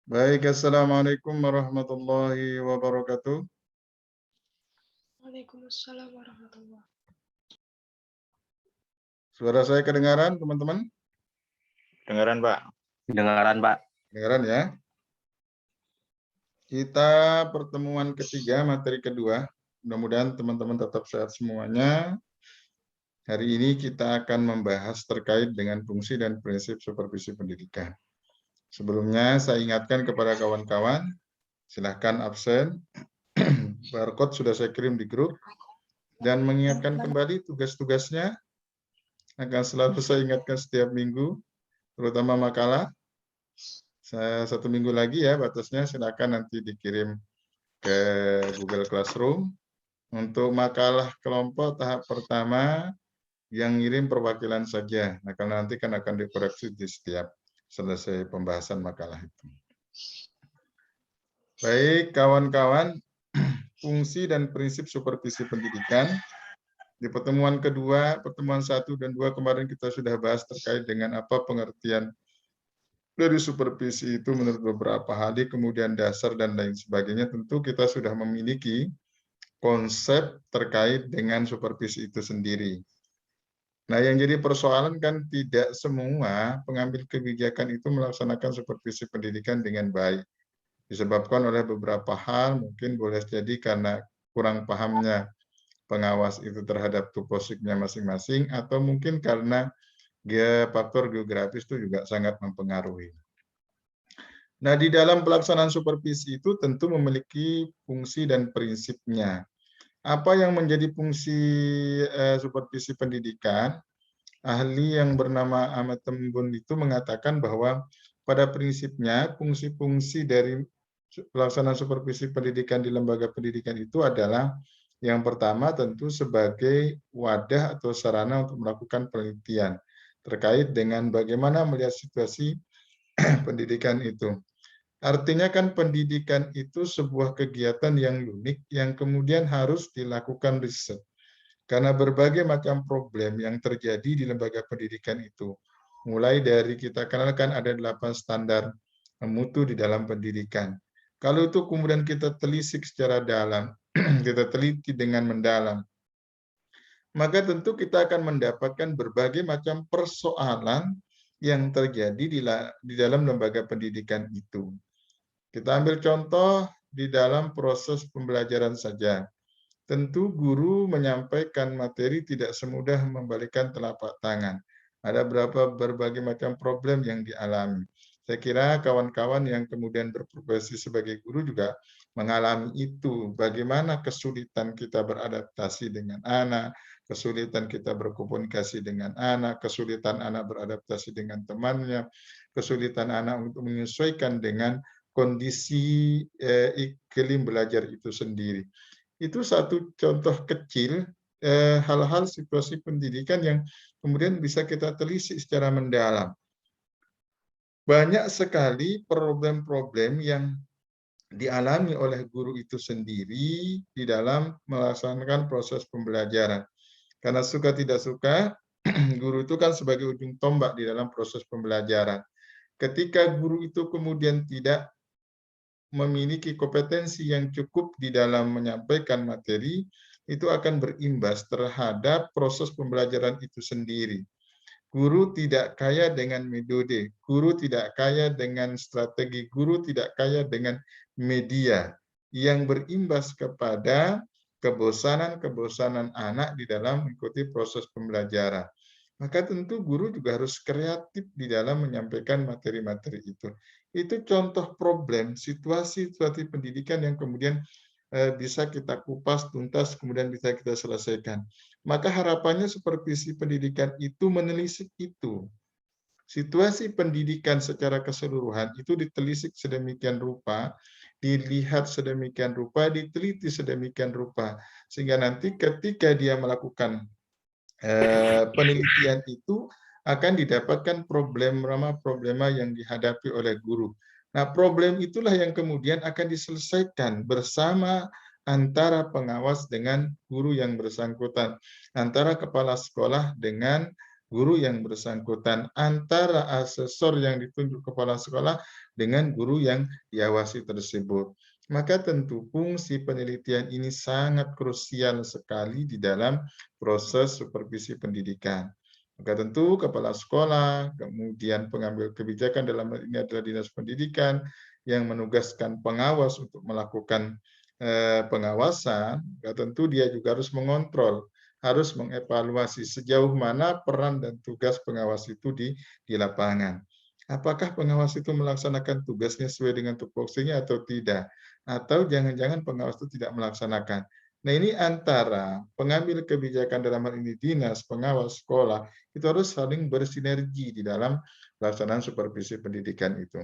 Baik, Assalamualaikum warahmatullahi wabarakatuh. Waalaikumsalam warahmatullahi. Suara saya kedengaran, teman-teman? Dengaran, Pak. Dengaran, Pak. Kedengaran ya? Kita pertemuan ketiga, materi kedua. Mudah-mudahan teman-teman tetap sehat semuanya. Hari ini kita akan membahas terkait dengan fungsi dan prinsip supervisi pendidikan. Sebelumnya, saya ingatkan kepada kawan-kawan, silahkan absen. Barcode sudah saya kirim di grup. Dan mengingatkan kembali tugas-tugasnya akan selalu saya ingatkan setiap minggu, terutama makalah. Saya 1 minggu lagi ya batasnya, silakan nanti dikirim ke Google Classroom. Untuk makalah kelompok tahap pertama, yang ngirim perwakilan saja. Nah, karena nanti kan akan dikoreksi di setiap selesai pembahasan makalah itu. Baik, kawan-kawan, fungsi dan prinsip supervisi pendidikan. Di pertemuan kedua, pertemuan 1 dan 2 kemarin kita sudah bahas terkait dengan apa pengertian dari supervisi itu menurut beberapa ahli, kemudian dasar dan lain sebagainya. Tentu kita sudah memiliki konsep terkait dengan supervisi itu sendiri. Nah, yang jadi persoalan kan tidak semua pengambil kebijakan itu melaksanakan supervisi pendidikan dengan baik. Disebabkan oleh beberapa hal, mungkin boleh jadi karena kurang pahamnya pengawas itu terhadap tuposiknya masing-masing, atau mungkin karena faktor geografis itu juga sangat mempengaruhi. Nah, di dalam pelaksanaan supervisi itu tentu memiliki fungsi dan prinsipnya. Apa yang menjadi fungsi supervisi pendidikan? Ahli yang bernama Ahmad Tembun itu mengatakan bahwa pada prinsipnya fungsi-fungsi dari pelaksanaan supervisi pendidikan di lembaga pendidikan itu adalah yang pertama tentu sebagai wadah atau sarana untuk melakukan penelitian terkait dengan bagaimana melihat situasi pendidikan itu. Artinya kan pendidikan itu sebuah kegiatan yang unik yang kemudian harus dilakukan riset. Karena berbagai macam problem yang terjadi di lembaga pendidikan itu. Mulai dari kita kenalkan ada 8 standar mutu di dalam pendidikan. Kalau itu kemudian kita telisik secara dalam, kita teliti dengan mendalam, maka tentu kita akan mendapatkan berbagai macam persoalan yang terjadi di dalam lembaga pendidikan itu. Kita ambil contoh di dalam proses pembelajaran saja. Tentu guru menyampaikan materi tidak semudah membalikkan telapak tangan. Ada berbagai macam problem yang dialami. Saya kira kawan-kawan yang kemudian berprofesi sebagai guru juga mengalami itu. Bagaimana kesulitan kita beradaptasi dengan anak, kesulitan kita berkomunikasi dengan anak, kesulitan anak beradaptasi dengan temannya, kesulitan anak untuk menyesuaikan dengan kondisi iklim belajar itu sendiri. Itu satu contoh kecil hal-hal situasi pendidikan yang kemudian bisa kita telisik secara mendalam. Banyak sekali problem-problem yang dialami oleh guru itu sendiri di dalam melaksanakan proses pembelajaran. Karena suka tidak suka, guru itu kan sebagai ujung tombak di dalam proses pembelajaran. Ketika guru itu kemudian tidak memiliki kompetensi yang cukup di dalam menyampaikan materi, itu akan berimbas terhadap proses pembelajaran itu sendiri. Guru tidak kaya dengan metode, guru tidak kaya dengan strategi, guru tidak kaya dengan media yang berimbas kepada kebosanan-kebosanan anak di dalam mengikuti proses pembelajaran. Maka tentu guru juga harus kreatif di dalam menyampaikan materi-materi itu. Itu contoh problem, situasi-situasi pendidikan yang kemudian bisa kita kupas tuntas, kemudian bisa kita selesaikan. Maka harapannya supervisi pendidikan itu menelisik itu. Situasi pendidikan secara keseluruhan itu ditelisik sedemikian rupa, dilihat sedemikian rupa, diteliti sedemikian rupa. Sehingga nanti ketika dia melakukan penelitian itu akan didapatkan problema yang dihadapi oleh guru. Nah, problem itulah yang kemudian akan diselesaikan bersama antara pengawas dengan guru yang bersangkutan, antara kepala sekolah dengan guru yang bersangkutan, antara asesor yang ditunjuk kepala sekolah dengan guru yang diawasi tersebut. Maka tentu fungsi penelitian ini sangat krusial sekali di dalam proses supervisi pendidikan. Maka tentu kepala sekolah, kemudian pengambil kebijakan dalam hal ini adalah dinas pendidikan yang menugaskan pengawas untuk melakukan pengawasan, tentu dia juga harus mengontrol, harus mengevaluasi sejauh mana peran dan tugas pengawas itu di lapangan. Apakah pengawas itu melaksanakan tugasnya sesuai dengan tupoksinya atau tidak? Atau jangan-jangan pengawas itu tidak melaksanakan. Nah, ini antara pengambil kebijakan dalam hal ini dinas, pengawas sekolah, itu harus saling bersinergi di dalam pelaksanaan supervisi pendidikan itu.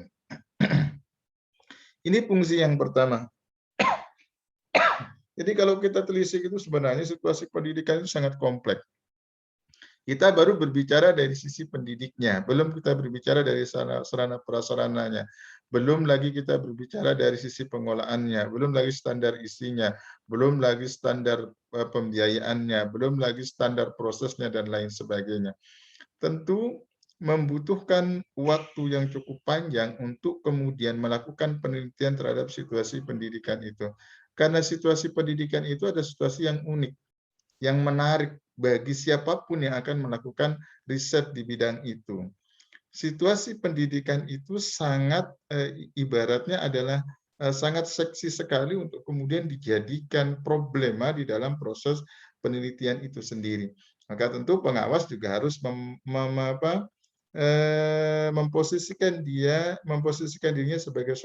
Ini fungsi yang pertama. Jadi kalau kita telisik itu sebenarnya situasi pendidikan itu sangat kompleks. Kita baru berbicara dari sisi pendidiknya, belum kita berbicara dari sarana prasarananya, belum lagi kita berbicara dari sisi pengolahannya, belum lagi standar isinya, belum lagi standar pembiayaannya, belum lagi standar prosesnya dan lain sebagainya. Tentu membutuhkan waktu yang cukup panjang untuk kemudian melakukan penelitian terhadap situasi pendidikan itu. Karena situasi pendidikan itu ada situasi yang unik, yang menarik bagi siapapun yang akan melakukan riset di bidang itu. Situasi pendidikan itu sangat ibaratnya adalah sangat seksi sekali untuk kemudian dijadikan problema di dalam proses penelitian itu sendiri. Maka tentu pengawas juga harus memposisikan dirinya sebagai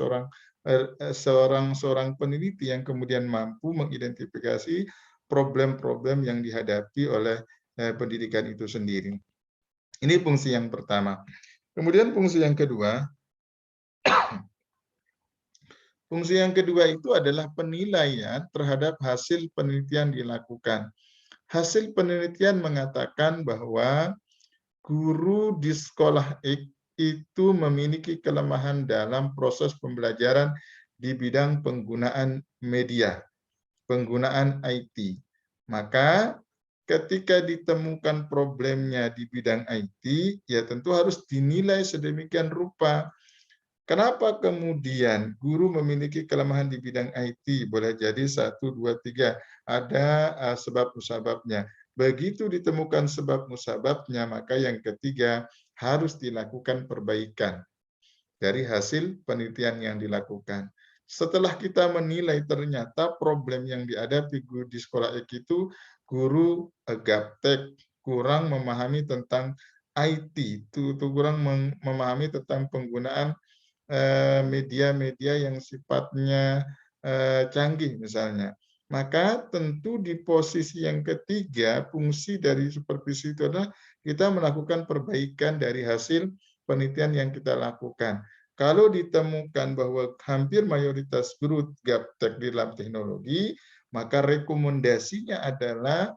seorang peneliti yang kemudian mampu mengidentifikasi problem-problem yang dihadapi oleh pendidikan itu sendiri. Ini fungsi yang pertama. Kemudian fungsi yang kedua itu adalah penilaian terhadap hasil penelitian dilakukan. Hasil penelitian mengatakan bahwa guru di sekolah itu memiliki kelemahan dalam proses pembelajaran di bidang penggunaan media, penggunaan IT. Maka ketika ditemukan problemnya di bidang IT, ya tentu harus dinilai sedemikian rupa. Kenapa kemudian guru memiliki kelemahan di bidang IT? Boleh jadi 1, 2, 3. Ada sebab musababnya. Begitu ditemukan sebab musababnya, maka yang ketiga harus dilakukan perbaikan dari hasil penelitian yang dilakukan. Setelah kita menilai ternyata problem yang dihadapi guru di sekolah itu guru gaptek, kurang memahami tentang IT, kurang memahami tentang penggunaan media-media yang sifatnya canggih misalnya. Maka tentu di posisi yang ketiga, fungsi dari supervisi itu adalah kita melakukan perbaikan dari hasil penelitian yang kita lakukan. Kalau ditemukan bahwa hampir mayoritas guru gaptek di dalam teknologi, maka rekomendasinya adalah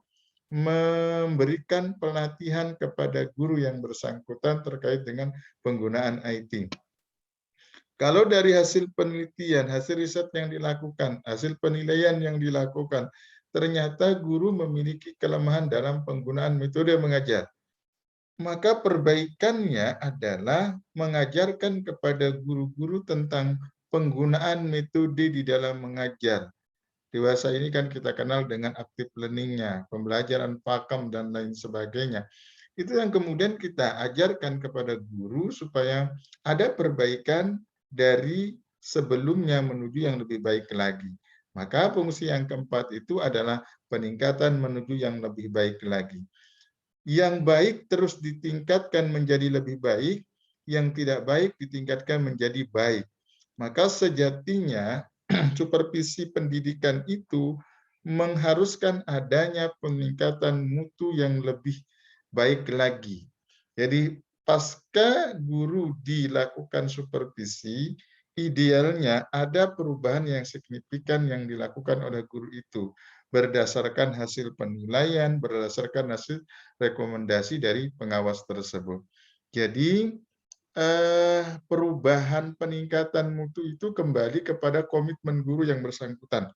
memberikan pelatihan kepada guru yang bersangkutan terkait dengan penggunaan IT. Kalau dari hasil penelitian, hasil riset yang dilakukan, hasil penilaian yang dilakukan, ternyata guru memiliki kelemahan dalam penggunaan metode mengajar. Maka perbaikannya adalah mengajarkan kepada guru-guru tentang penggunaan metode di dalam mengajar. Dewasa ini kan kita kenal dengan active learning-nya, pembelajaran pakem, dan lain sebagainya. Itu yang kemudian kita ajarkan kepada guru supaya ada perbaikan dari sebelumnya menuju yang lebih baik lagi. Maka fungsi yang keempat itu adalah peningkatan menuju yang lebih baik lagi. Yang baik terus ditingkatkan menjadi lebih baik, yang tidak baik ditingkatkan menjadi baik. Maka sejatinya supervisi pendidikan itu mengharuskan adanya peningkatan mutu yang lebih baik lagi. Jadi pasca guru dilakukan supervisi, idealnya ada perubahan yang signifikan yang dilakukan oleh guru itu berdasarkan hasil penilaian, berdasarkan hasil rekomendasi dari pengawas tersebut. Jadi perubahan peningkatan mutu itu kembali kepada komitmen guru yang bersangkutan.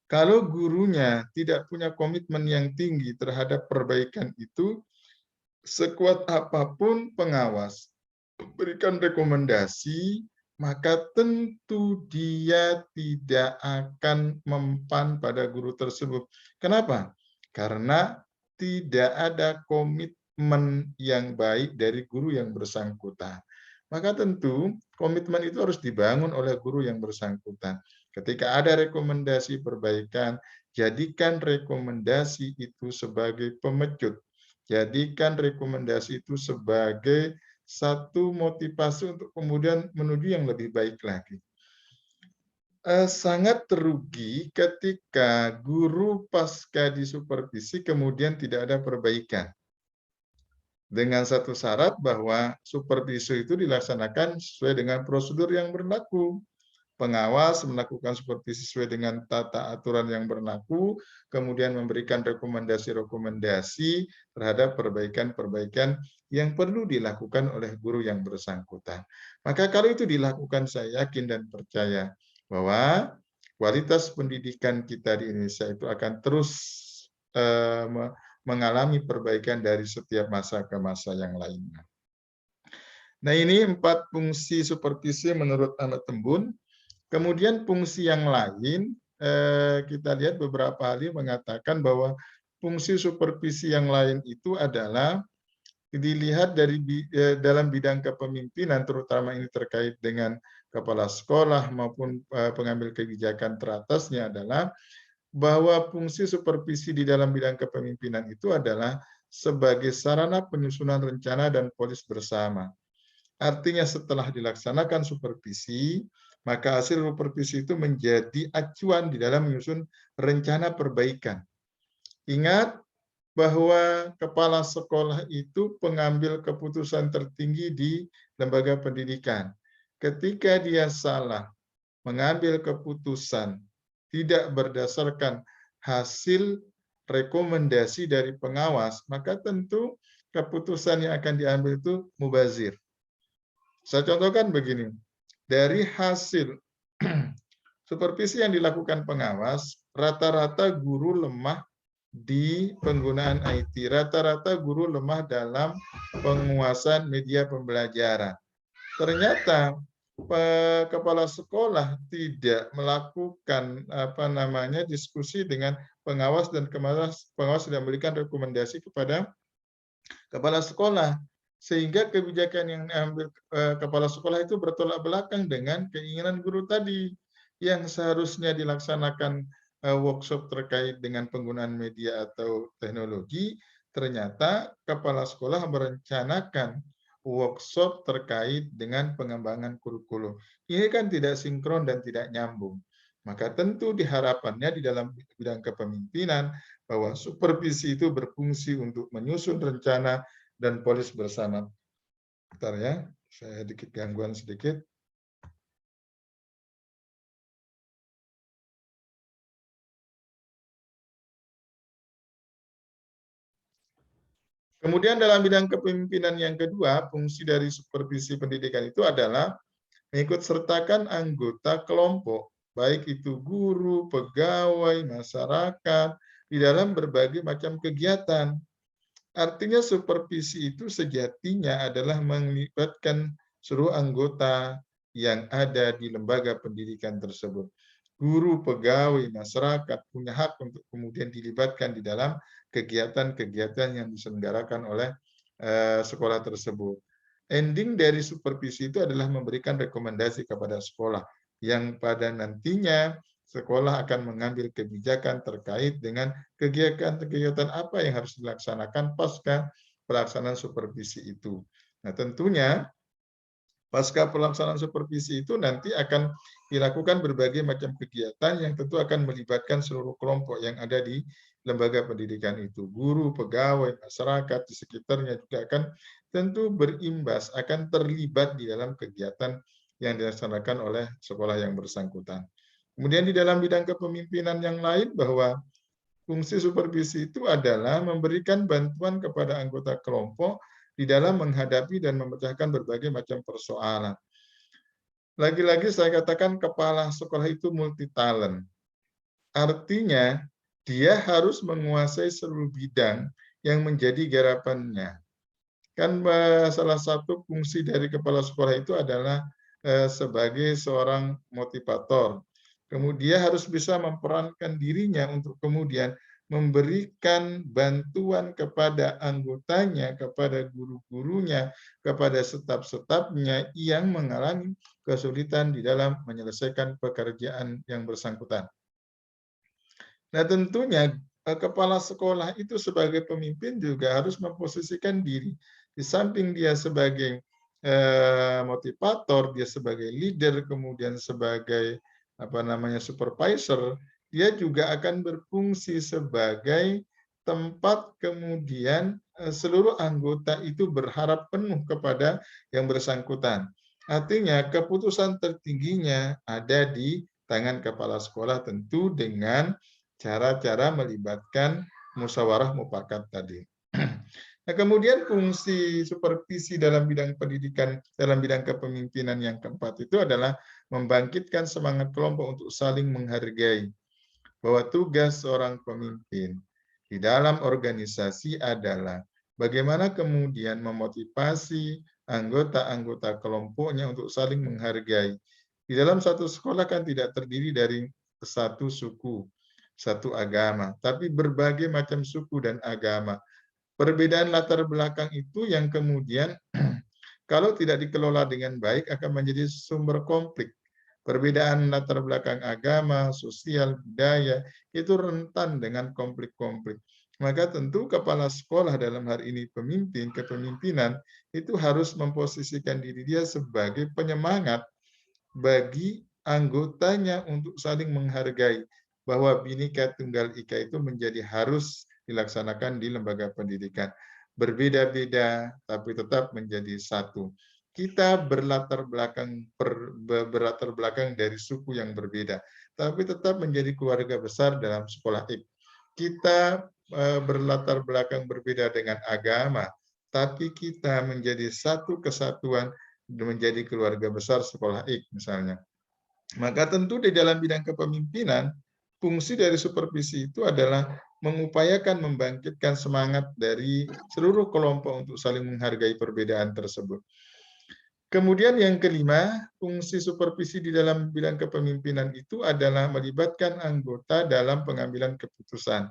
Kalau gurunya tidak punya komitmen yang tinggi terhadap perbaikan itu, sekuat apapun pengawas berikan rekomendasi, maka tentu dia tidak akan mempan pada guru tersebut. Kenapa? Karena tidak ada komitmen yang baik dari guru yang bersangkutan. Maka tentu komitmen itu harus dibangun oleh guru yang bersangkutan. Ketika ada rekomendasi perbaikan, jadikan rekomendasi itu sebagai pemecut. Jadikan rekomendasi itu sebagai satu motivasi untuk kemudian menuju yang lebih baik lagi. Sangat terugi ketika guru pasca disupervisi kemudian tidak ada perbaikan. Dengan satu syarat bahwa supervisi itu dilaksanakan sesuai dengan prosedur yang berlaku. Pengawas melakukan supervisi sesuai dengan tata aturan yang berlaku, kemudian memberikan rekomendasi-rekomendasi terhadap perbaikan-perbaikan yang perlu dilakukan oleh guru yang bersangkutan. Maka kalau itu dilakukan, saya yakin dan percaya bahwa kualitas pendidikan kita di Indonesia itu akan terus mengalami perbaikan dari setiap masa ke masa yang lainnya. Nah, ini 4 fungsi supervisi menurut Anak Tembun. Kemudian fungsi yang lain, kita lihat beberapa ahli mengatakan bahwa fungsi supervisi yang lain itu adalah dilihat dari dalam bidang kepemimpinan, terutama ini terkait dengan kepala sekolah maupun pengambil kebijakan teratasnya, adalah bahwa fungsi supervisi di dalam bidang kepemimpinan itu adalah sebagai sarana penyusunan rencana dan polis bersama. Artinya setelah dilaksanakan supervisi, maka hasil supervisi itu menjadi acuan di dalam menyusun rencana perbaikan. Ingat bahwa kepala sekolah itu pengambil keputusan tertinggi di lembaga pendidikan. Ketika dia salah mengambil keputusan tidak berdasarkan hasil rekomendasi dari pengawas, maka tentu keputusan yang akan diambil itu mubazir. Saya contohkan begini, dari hasil supervisi yang dilakukan pengawas, rata-rata guru lemah di penggunaan IT, rata-rata guru lemah dalam penguasaan media pembelajaran. Ternyata kepala sekolah tidak melakukan diskusi dengan pengawas dan pengawas tidak memberikan rekomendasi kepada kepala sekolah, sehingga kebijakan yang diambil kepala sekolah itu bertolak belakang dengan keinginan guru tadi yang seharusnya dilaksanakan workshop terkait dengan penggunaan media atau teknologi. Ternyata kepala sekolah merencanakan workshop terkait dengan pengembangan kurikulum. Ini kan tidak sinkron dan tidak nyambung. Maka tentu diharapannya di dalam bidang kepemimpinan bahwa supervisi itu berfungsi untuk menyusun rencana dan polis bersama. Bentar ya, saya sedikit gangguan sedikit. Kemudian dalam bidang kepemimpinan yang kedua, fungsi dari supervisi pendidikan itu adalah mengikut sertakan anggota kelompok, baik itu guru, pegawai, masyarakat, di dalam berbagai macam kegiatan. Artinya supervisi itu sejatinya adalah melibatkan seluruh anggota yang ada di lembaga pendidikan tersebut. Guru, pegawai, masyarakat punya hak untuk kemudian dilibatkan di dalam kegiatan-kegiatan yang diselenggarakan oleh sekolah tersebut. Ending dari supervisi itu adalah memberikan rekomendasi kepada sekolah yang pada nantinya sekolah akan mengambil kebijakan terkait dengan kegiatan-kegiatan apa yang harus dilaksanakan pasca pelaksanaan supervisi itu. Nah, tentunya pasca pelaksanaan supervisi itu nanti akan dilakukan berbagai macam kegiatan yang tentu akan melibatkan seluruh kelompok yang ada di lembaga pendidikan itu. Guru, pegawai, masyarakat di sekitarnya juga akan tentu berimbas, akan terlibat di dalam kegiatan yang dilaksanakan oleh sekolah yang bersangkutan. Kemudian di dalam bidang kepemimpinan yang lain, bahwa fungsi supervisi itu adalah memberikan bantuan kepada anggota kelompok di dalam menghadapi dan memecahkan berbagai macam persoalan. Lagi-lagi saya katakan kepala sekolah itu multi talent. Artinya dia harus menguasai seluruh bidang yang menjadi garapannya. Kan salah satu fungsi dari kepala sekolah itu adalah sebagai seorang motivator. Kemudian harus bisa memperankan dirinya untuk kemudian memberikan bantuan kepada anggotanya, kepada guru-gurunya, kepada staf-stafnya yang mengalami kesulitan di dalam menyelesaikan pekerjaan yang bersangkutan. Nah, tentunya kepala sekolah itu sebagai pemimpin juga harus memposisikan diri. Di samping dia sebagai motivator, dia sebagai leader, kemudian sebagai supervisor, dia juga akan berfungsi sebagai tempat kemudian seluruh anggota itu berharap penuh kepada yang bersangkutan. Artinya keputusan tertingginya ada di tangan kepala sekolah, tentu dengan cara-cara melibatkan musyawarah mufakat tadi. Nah, kemudian fungsi supervisi dalam bidang pendidikan, dalam bidang kepemimpinan yang keempat itu adalah membangkitkan semangat kelompok untuk saling menghargai. Bahwa tugas seorang pemimpin di dalam organisasi adalah bagaimana kemudian memotivasi anggota-anggota kelompoknya untuk saling menghargai. Di dalam satu sekolah kan tidak terdiri dari satu suku, satu agama, tapi berbagai macam suku dan agama. Perbedaan latar belakang itu yang kemudian kalau tidak dikelola dengan baik akan menjadi sumber konflik. Perbedaan latar belakang agama, sosial, budaya itu rentan dengan konflik-konflik. Maka tentu kepala sekolah dalam hari ini pemimpin, kepemimpinan itu harus memposisikan diri dia sebagai penyemangat bagi anggotanya untuk saling menghargai bahwa Bhinneka Tunggal Ika itu menjadi harus dilaksanakan di lembaga pendidikan. Berbeda-beda tapi tetap menjadi satu. Kita berlatar belakang dari suku yang berbeda, tapi tetap menjadi keluarga besar dalam sekolah IK. Kita berlatar belakang berbeda dengan agama, tapi kita menjadi satu kesatuan menjadi keluarga besar sekolah IK misalnya. Maka tentu di dalam bidang kepemimpinan, fungsi dari supervisi itu adalah mengupayakan membangkitkan semangat dari seluruh kelompok untuk saling menghargai perbedaan tersebut. Kemudian yang kelima, fungsi supervisi di dalam bidang kepemimpinan itu adalah melibatkan anggota dalam pengambilan keputusan.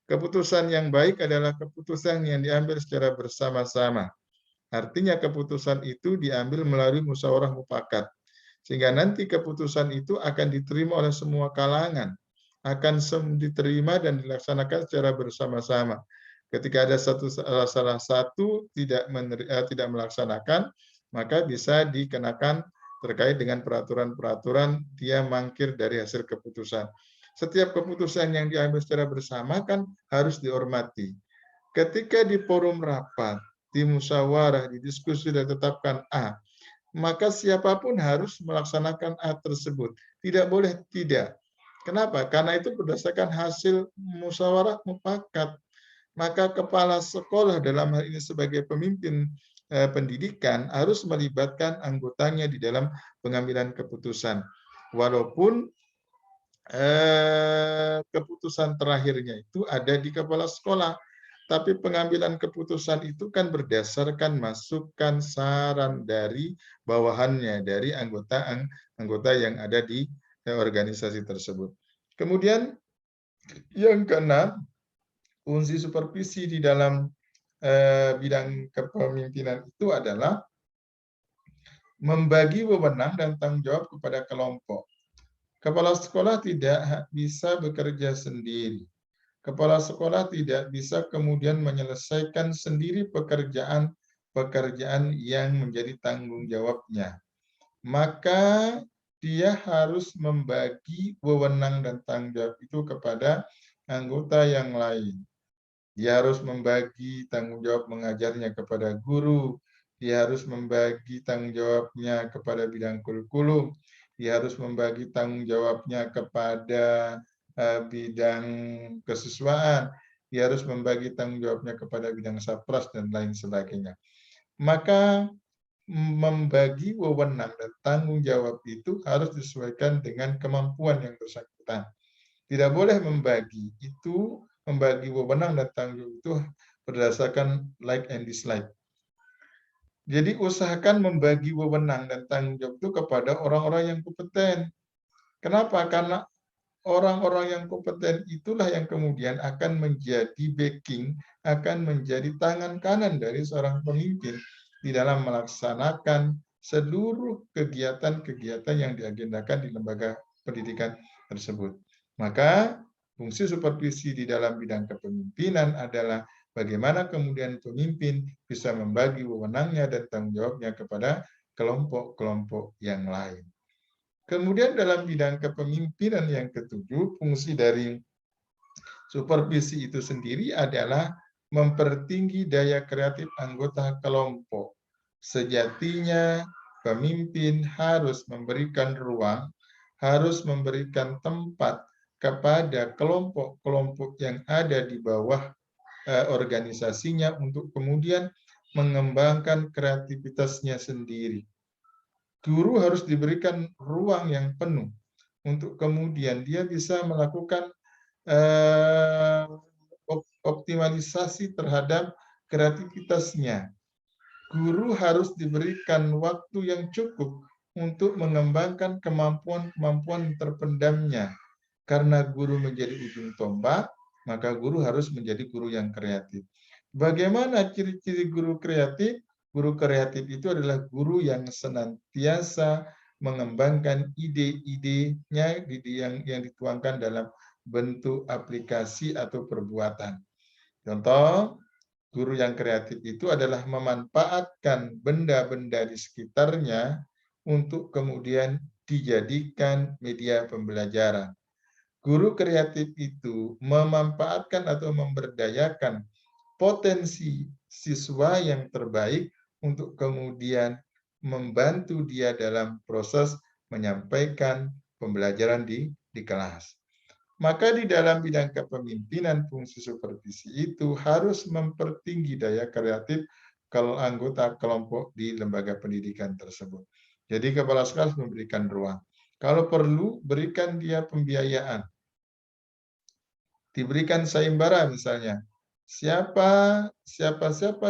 Keputusan yang baik adalah keputusan yang diambil secara bersama-sama. Artinya keputusan itu diambil melalui musyawarah mufakat. Sehingga nanti keputusan itu akan diterima oleh semua kalangan. Akan diterima dan dilaksanakan secara bersama-sama. Ketika ada salah satu tidak melaksanakan, maka bisa dikenakan terkait dengan peraturan-peraturan dia mangkir dari hasil keputusan. Setiap keputusan yang diambil secara bersama kan harus dihormati. Ketika di forum rapat, di musyawarah, di diskusi sudah tetapkan A, maka siapapun harus melaksanakan A tersebut. Tidak boleh tidak. Kenapa? Karena itu berdasarkan hasil musyawarah mufakat. Maka kepala sekolah dalam hal ini sebagai pemimpin pendidikan harus melibatkan anggotanya di dalam pengambilan keputusan. Walaupun keputusan terakhirnya itu ada di kepala sekolah, tapi pengambilan keputusan itu kan berdasarkan masukan saran dari bawahannya, dari anggota yang ada di organisasi tersebut. Kemudian yang keenam, fungsi supervisi di dalam bidang kepemimpinan itu adalah membagi wewenang dan tanggung jawab kepada kelompok. Kepala sekolah tidak bisa bekerja sendiri. Kepala sekolah tidak bisa kemudian menyelesaikan sendiri pekerjaan yang menjadi tanggung jawabnya. Maka dia harus membagi wewenang dan tanggung jawab itu kepada anggota yang lain. Dia harus membagi tanggung jawab mengajarnya kepada guru. Dia harus membagi tanggung jawabnya kepada bidang kurikulum. Dia harus membagi tanggung jawabnya kepada bidang kesiswaan. Dia harus membagi tanggung jawabnya kepada bidang sapras dan lain sebagainya. Maka membagi wewenang dan tanggung jawab itu harus disesuaikan dengan kemampuan yang bersangkutan. Tidak boleh membagi wewenang dan tanggung jawab itu berdasarkan like and dislike. Jadi usahakan membagi wewenang dan tanggung jawab itu kepada orang-orang yang kompeten. Kenapa? Karena orang-orang yang kompeten itulah yang kemudian akan menjadi backing, akan menjadi tangan kanan dari seorang pemimpin di dalam melaksanakan seluruh kegiatan-kegiatan yang diagendakan di lembaga pendidikan tersebut. Maka fungsi supervisi di dalam bidang kepemimpinan adalah bagaimana kemudian pemimpin bisa membagi wewenangnya dan tanggung jawabnya kepada kelompok-kelompok yang lain. Kemudian dalam bidang kepemimpinan yang ketujuh, fungsi dari supervisi itu sendiri adalah mempertinggi daya kreatif anggota kelompok. Sejatinya pemimpin harus memberikan ruang, harus memberikan tempat kepada kelompok-kelompok yang ada di bawah organisasinya untuk kemudian mengembangkan kreativitasnya sendiri. Guru harus diberikan ruang yang penuh untuk kemudian dia bisa melakukan optimalisasi terhadap kreativitasnya. Guru harus diberikan waktu yang cukup untuk mengembangkan kemampuan-kemampuan terpendamnya. Karena guru menjadi ujung tombak, maka guru harus menjadi guru yang kreatif. Bagaimana ciri-ciri guru kreatif? Guru kreatif itu adalah guru yang senantiasa mengembangkan ide-idenya yang dituangkan dalam bentuk aplikasi atau perbuatan. Contoh, guru yang kreatif itu adalah memanfaatkan benda-benda di sekitarnya untuk kemudian dijadikan media pembelajaran. Guru kreatif itu memanfaatkan atau memberdayakan potensi siswa yang terbaik untuk kemudian membantu dia dalam proses menyampaikan pembelajaran di kelas. Maka di dalam bidang kepemimpinan, fungsi supervisi itu harus mempertinggi daya kreatif kalau anggota kelompok di lembaga pendidikan tersebut. Jadi kepala sekolah harus memberikan ruang. Kalau perlu, berikan dia pembiayaan. Diberikan sayembara misalnya. Siapa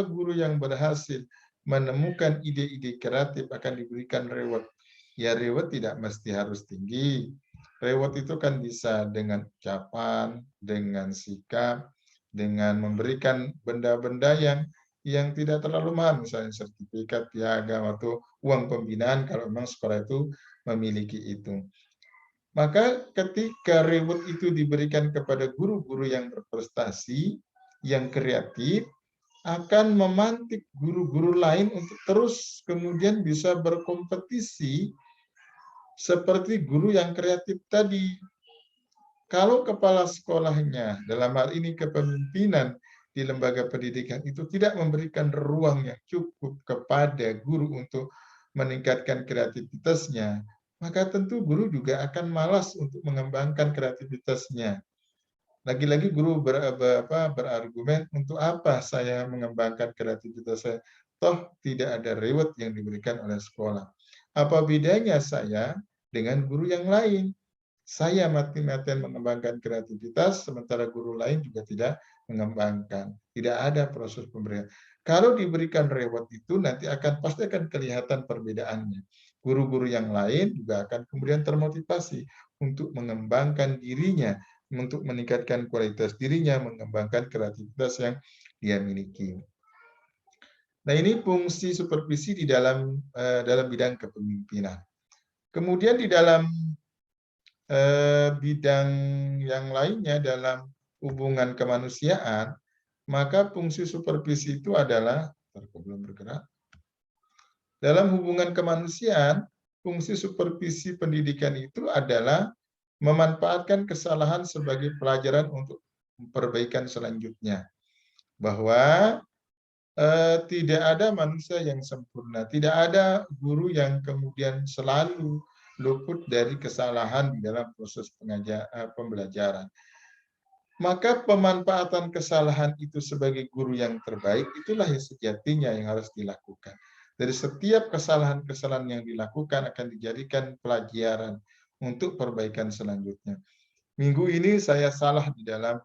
guru yang berhasil menemukan ide-ide kreatif akan diberikan reward. Ya reward tidak mesti harus tinggi. Reward itu kan bisa dengan ucapan, dengan sikap, dengan memberikan benda-benda yang tidak terlalu mahal, misalnya sertifikat, piagam, atau uang pembinaan kalau memang sekolah itu memiliki itu. Maka ketika reward itu diberikan kepada guru-guru yang berprestasi, yang kreatif, akan memantik guru-guru lain untuk terus kemudian bisa berkompetisi seperti guru yang kreatif tadi. Kalau kepala sekolahnya, dalam hal ini kepemimpinan di lembaga pendidikan itu tidak memberikan ruang yang cukup kepada guru untuk meningkatkan kreativitasnya, maka tentu guru juga akan malas untuk mengembangkan kreativitasnya. Lagi-lagi guru berargumen, untuk apa saya mengembangkan kreativitas saya? Toh tidak ada reward yang diberikan oleh sekolah. Apa bedanya saya dengan guru yang lain? Saya mati-matian mengembangkan kreativitas, sementara guru lain juga tidak mengembangkan. Tidak ada proses pemberian. Kalau diberikan reward itu, nanti pasti akan kelihatan perbedaannya. Guru-guru yang lain juga akan kemudian termotivasi untuk mengembangkan dirinya, untuk meningkatkan kualitas dirinya, mengembangkan kreativitas yang dia miliki. Nah, ini fungsi supervisi di dalam bidang kepemimpinan. Kemudian di dalam bidang yang lainnya dalam hubungan kemanusiaan, maka fungsi supervisi itu adalah, belum bergerak. Dalam hubungan kemanusiaan, fungsi supervisi pendidikan itu adalah memanfaatkan kesalahan sebagai pelajaran untuk perbaikan selanjutnya. Bahwa tidak ada manusia yang sempurna, tidak ada guru yang kemudian selalu luput dari kesalahan di dalam proses pembelajaran. Maka pemanfaatan kesalahan itu sebagai guru yang terbaik, itulah yang sejatinya yang harus dilakukan. Dari setiap kesalahan-kesalahan yang dilakukan akan dijadikan pelajaran untuk perbaikan selanjutnya. Minggu ini saya salah di dalam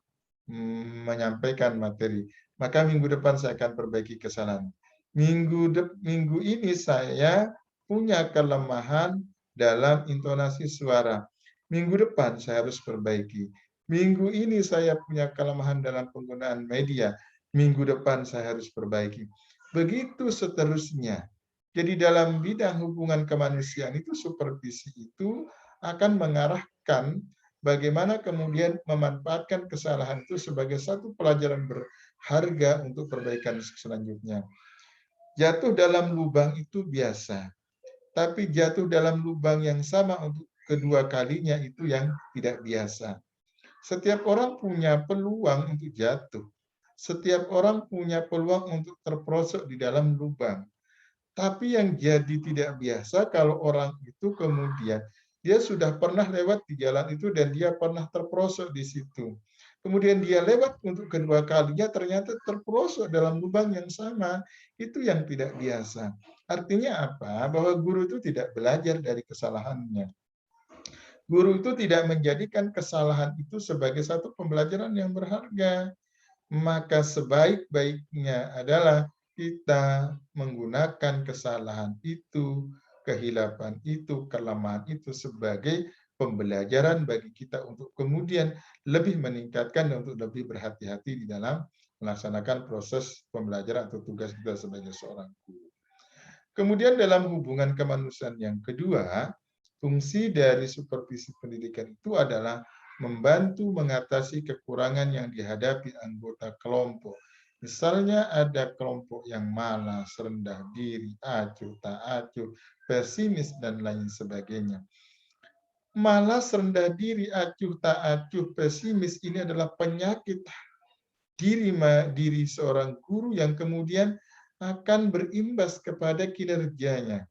menyampaikan materi, maka minggu depan saya akan perbaiki kesalahan. Minggu ini saya punya kelemahan dalam intonasi suara. Minggu depan saya harus perbaiki. Minggu ini saya punya kelemahan dalam penggunaan media. Minggu depan saya harus perbaiki. Begitu seterusnya. Jadi dalam bidang hubungan kemanusiaan itu supervisi itu akan mengarahkan bagaimana kemudian memanfaatkan kesalahan itu sebagai satu pelajaran berharga untuk perbaikan selanjutnya. Jatuh dalam lubang itu biasa, tapi jatuh dalam lubang yang sama untuk kedua kalinya itu yang tidak biasa. Setiap orang punya peluang untuk jatuh. Setiap orang punya peluang untuk terperosok di dalam lubang. Tapi yang jadi tidak biasa kalau orang itu kemudian dia sudah pernah lewat di jalan itu dan dia pernah terperosok di situ. Kemudian dia lewat untuk kedua kalinya ternyata terperosok dalam lubang yang sama. Itu yang tidak biasa. Artinya apa? Bahwa guru itu tidak belajar dari kesalahannya. Guru itu tidak menjadikan kesalahan itu sebagai satu pembelajaran yang berharga. Maka sebaik-baiknya adalah kita menggunakan kesalahan itu, kehilapan itu, kelemahan itu sebagai pembelajaran bagi kita untuk kemudian lebih meningkatkan dan untuk lebih berhati-hati di dalam melaksanakan proses pembelajaran atau tugas kita sebagai seorang guru. Kemudian dalam hubungan kemanusiaan yang kedua, fungsi dari supervisi pendidikan itu adalah membantu mengatasi kekurangan yang dihadapi anggota kelompok. Misalnya ada kelompok yang malas, rendah diri, acuh, tak acuh, pesimis, dan lain sebagainya. Malas, rendah diri, acuh, tak acuh, pesimis ini adalah penyakit diri seorang guru yang kemudian akan berimbas kepada kinerjanya.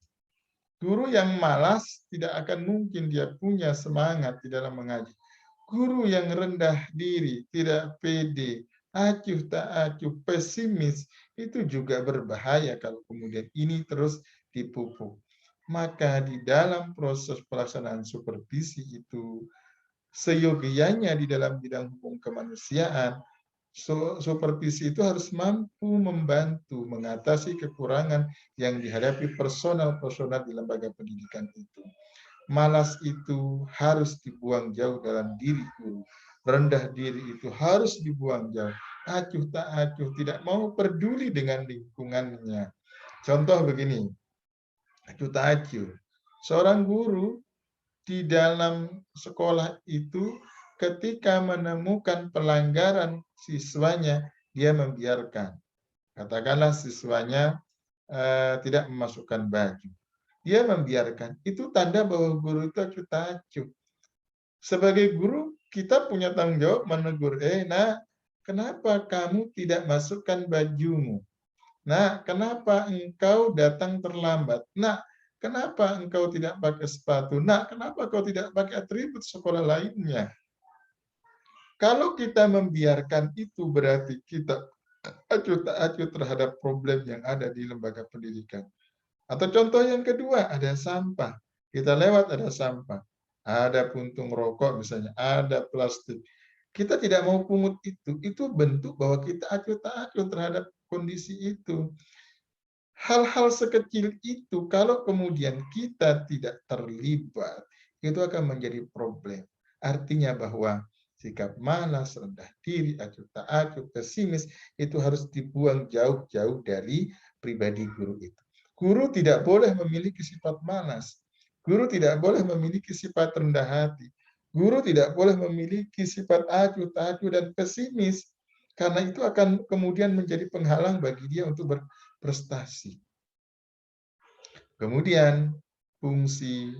Guru yang malas tidak akan mungkin dia punya semangat di dalam mengaji. Guru yang rendah diri, tidak pede, acuh tak acuh, pesimis, itu juga berbahaya kalau kemudian ini terus dipupuk. Maka di dalam proses pelaksanaan supervisi itu, seyogianya di dalam bidang hukum kemanusiaan, supervisi itu harus mampu membantu mengatasi kekurangan yang dihadapi personal-personal di lembaga pendidikan itu. Malas itu harus dibuang jauh dalam diri guru. Rendah diri itu harus dibuang jauh. Acuh tak acuh, tidak mau peduli dengan lingkungannya. Contoh begini, acuh tak acuh. Seorang guru di dalam sekolah itu ketika menemukan pelanggaran siswanya, dia membiarkan. Katakanlah siswanya tidak memasukkan baju. Dia membiarkan. Itu tanda bahwa guru itu acuh tak acuh. Sebagai guru, kita punya tanggung jawab menegur. Nah, kenapa kamu tidak masukkan bajumu? Nah, kenapa engkau datang terlambat? Nah, kenapa engkau tidak pakai sepatu? Nah, kenapa kau tidak pakai atribut sekolah lainnya? Kalau kita membiarkan itu berarti kita acuh tak acuh terhadap problem yang ada di lembaga pendidikan. Atau contoh yang kedua, ada sampah. Kita lewat ada sampah. Ada puntung rokok misalnya, ada plastik. Kita tidak mau pungut itu bentuk bahwa kita acuh tak acuh terhadap kondisi itu. Hal-hal sekecil itu kalau kemudian kita tidak terlibat, itu akan menjadi problem. Artinya bahwa sikap malas, rendah diri, acuh tak acuh, pesimis, itu harus dibuang jauh-jauh dari pribadi guru itu. Guru tidak boleh memiliki sifat malas. Guru tidak boleh memiliki sifat rendah hati. Guru tidak boleh memiliki sifat acuh tak acuh dan pesimis. Karena itu akan kemudian menjadi penghalang bagi dia untuk berprestasi. Kemudian fungsi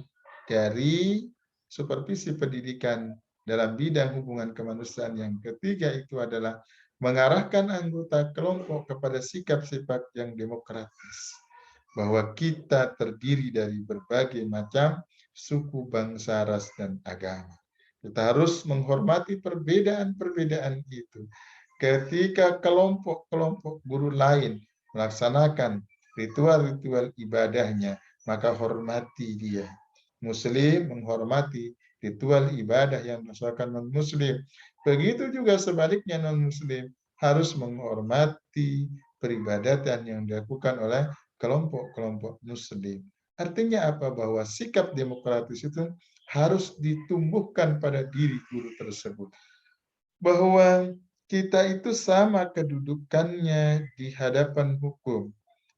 dari supervisi pendidikan dalam bidang hubungan kemanusiaan yang ketiga itu adalah mengarahkan anggota kelompok kepada sikap-sikap yang demokratis. Bahwa kita terdiri dari berbagai macam suku, bangsa, ras, dan agama. Kita harus menghormati perbedaan-perbedaan itu. Ketika kelompok-kelompok guru lain melaksanakan ritual-ritual ibadahnya, maka hormati dia. Muslim menghormati ritual ibadah yang dilaksanakan non-muslim. Begitu juga sebaliknya non-muslim harus menghormati peribadatan yang dilakukan oleh kelompok-kelompok muslim. Artinya apa? Bahwa sikap demokratis itu harus ditumbuhkan pada diri guru tersebut. Bahwa kita itu sama kedudukannya di hadapan hukum.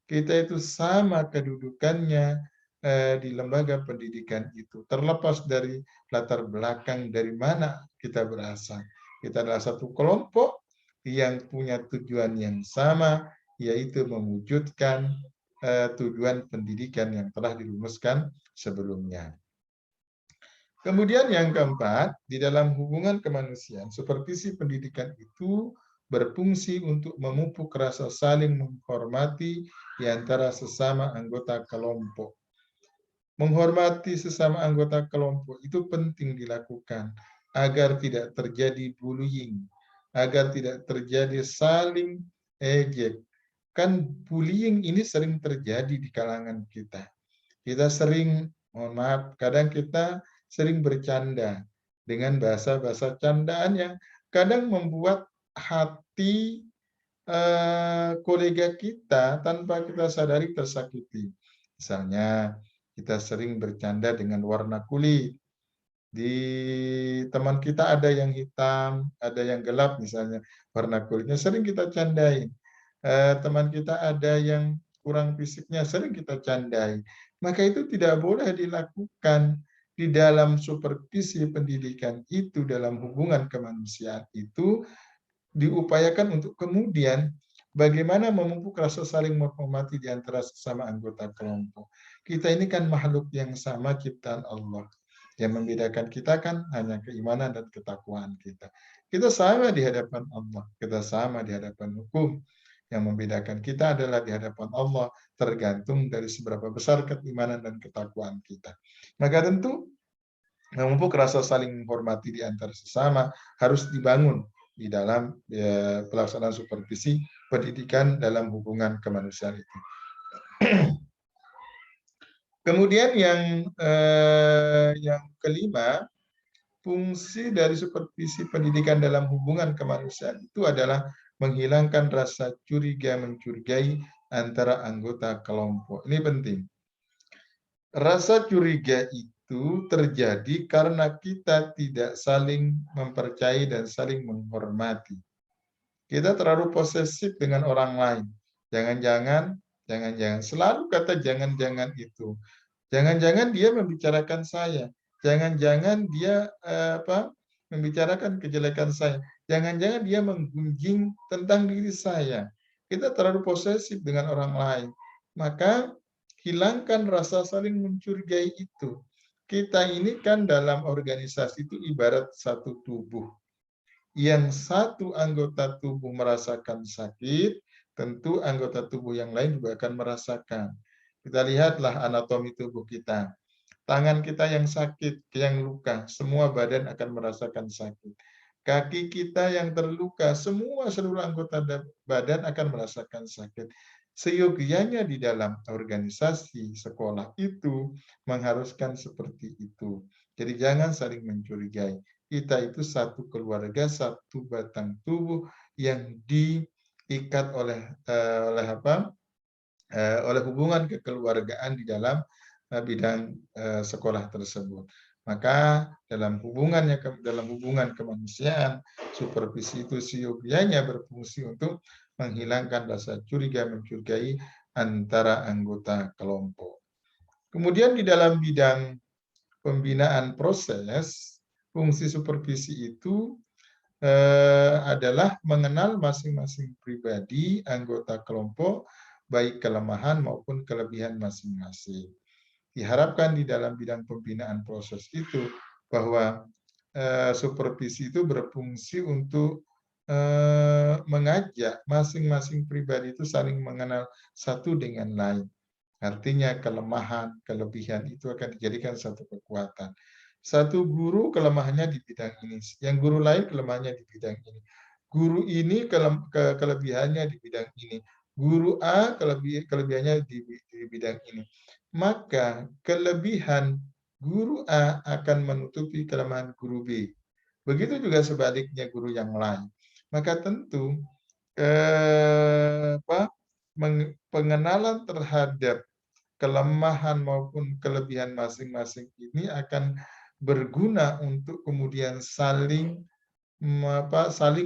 Kita itu sama kedudukannya di lembaga pendidikan itu. Terlepas dari latar belakang dari mana kita berasal. Kita adalah satu kelompok yang punya tujuan yang sama, yaitu mewujudkan tujuan pendidikan yang telah dirumuskan sebelumnya. Kemudian yang keempat, di dalam hubungan kemanusiaan, supervisi pendidikan itu berfungsi untuk memupuk rasa saling menghormati di antara sesama anggota kelompok. Menghormati sesama anggota kelompok itu penting dilakukan agar tidak terjadi bullying, agar tidak terjadi saling ejek. Kan bullying ini sering terjadi di kalangan kita. Kita sering, mohon maaf, kadang kita sering bercanda dengan bahasa-bahasa candaan yang kadang membuat hati kolega kita tanpa kita sadari tersakiti. Misalnya, kita sering bercanda dengan warna kulit. Di teman kita ada yang hitam, ada yang gelap misalnya warna kulitnya, sering kita candain. Teman kita ada yang kurang fisiknya, sering kita candai. Maka itu tidak boleh dilakukan di dalam supervisi pendidikan itu, dalam hubungan kemanusiaan itu, diupayakan untuk kemudian bagaimana memupuk rasa saling menghormati di antara sesama anggota kelompok. Kita ini kan makhluk yang sama ciptaan Allah. Yang membedakan kita kan hanya keimanan dan ketakwaan kita. Kita sama di hadapan Allah, kita sama di hadapan hukum. Yang membedakan kita adalah di hadapan Allah, tergantung dari seberapa besar keimanan dan ketakwaan kita. Maka tentu memupuk rasa saling menghormati di antara sesama harus dibangun di dalam pelaksanaan supervisi pendidikan dalam hubungan kemanusiaan itu. Kemudian yang kelima, fungsi dari supervisi pendidikan dalam hubungan kemanusiaan itu adalah menghilangkan rasa curiga mencurigai antara anggota kelompok. Ini penting. Rasa curiga itu terjadi karena kita tidak saling mempercayai dan saling menghormati. Kita terlalu posesif dengan orang lain. Jangan-jangan selalu kata jangan-jangan itu. Jangan-jangan dia membicarakan saya. Jangan-jangan dia membicarakan kejelekan saya. Jangan-jangan dia menggunjing tentang diri saya. Kita terlalu posesif dengan orang lain. Maka hilangkan rasa saling mencurigai itu. Kita ini kan dalam organisasi itu ibarat satu tubuh. Yang satu anggota tubuh merasakan sakit, tentu anggota tubuh yang lain juga akan merasakan. Kita lihatlah anatomi tubuh kita. Tangan kita yang sakit, yang luka, semua badan akan merasakan sakit. Kaki kita yang terluka, semua seluruh anggota badan akan merasakan sakit. Seyogianya di dalam organisasi sekolah itu mengharuskan seperti itu. Jadi jangan saling mencurigai. Kita itu satu keluarga, satu batang tubuh yang diikat oleh hubungan kekeluargaan di dalam bidang sekolah tersebut. Maka dalam hubungan kemanusiaan, supervisi itu seyogianya berfungsi untuk menghilangkan rasa curiga mencurigai antara anggota kelompok. Kemudian di dalam bidang pembinaan proses, fungsi supervisi itu adalah mengenal masing-masing pribadi anggota kelompok, baik kelemahan maupun kelebihan masing-masing. Diharapkan di dalam bidang pembinaan proses itu bahwa supervisi itu berfungsi untuk mengajak masing-masing pribadi itu saling mengenal satu dengan lain. Artinya kelemahan, kelebihan itu akan dijadikan satu kekuatan. Satu guru kelemahannya di bidang ini, yang guru lain kelemahannya di bidang ini. Guru ini kelebihannya di bidang ini. Guru A kelebihannya di bidang ini. Maka kelebihan guru A akan menutupi kelemahan guru B. Begitu juga sebaliknya guru yang lain. Maka tentu pengenalan terhadap kelemahan maupun kelebihan masing-masing ini akan berguna untuk kemudian saling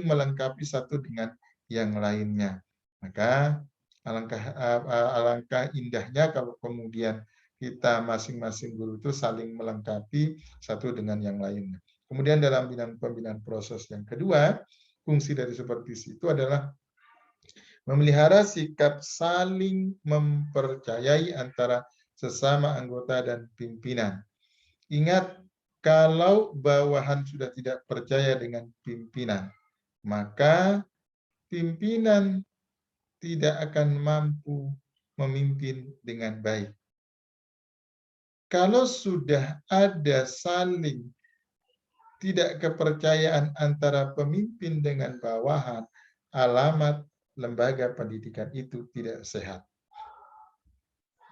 melengkapi satu dengan yang lainnya. Maka alangkah indahnya kalau kemudian kita masing-masing guru itu saling melengkapi satu dengan yang lainnya. Kemudian dalam pembinaan proses yang kedua, fungsi dari supervisi itu adalah memelihara sikap saling mempercayai antara sesama anggota dan pimpinan. Ingat, kalau bawahan sudah tidak percaya dengan pimpinan, maka pimpinan tidak akan mampu memimpin dengan baik. Kalau sudah ada saling tidak kepercayaan antara pemimpin dengan bawahan, alamat lembaga pendidikan itu tidak sehat.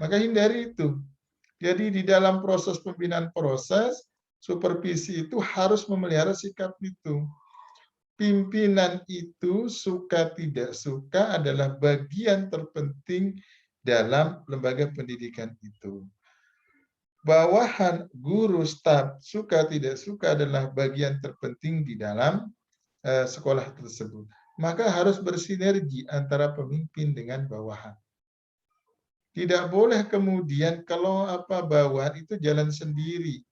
Maka hindari itu. Jadi di dalam proses pembinaan proses, supervisi itu harus memelihara sikap itu. Pimpinan itu suka tidak suka adalah bagian terpenting dalam lembaga pendidikan itu. Bawahan, guru, staf, suka tidak suka adalah bagian terpenting di dalam sekolah tersebut. Maka harus bersinergi antara pemimpin dengan bawahan. Tidak boleh kemudian kalau bawahan itu jalan sendiri.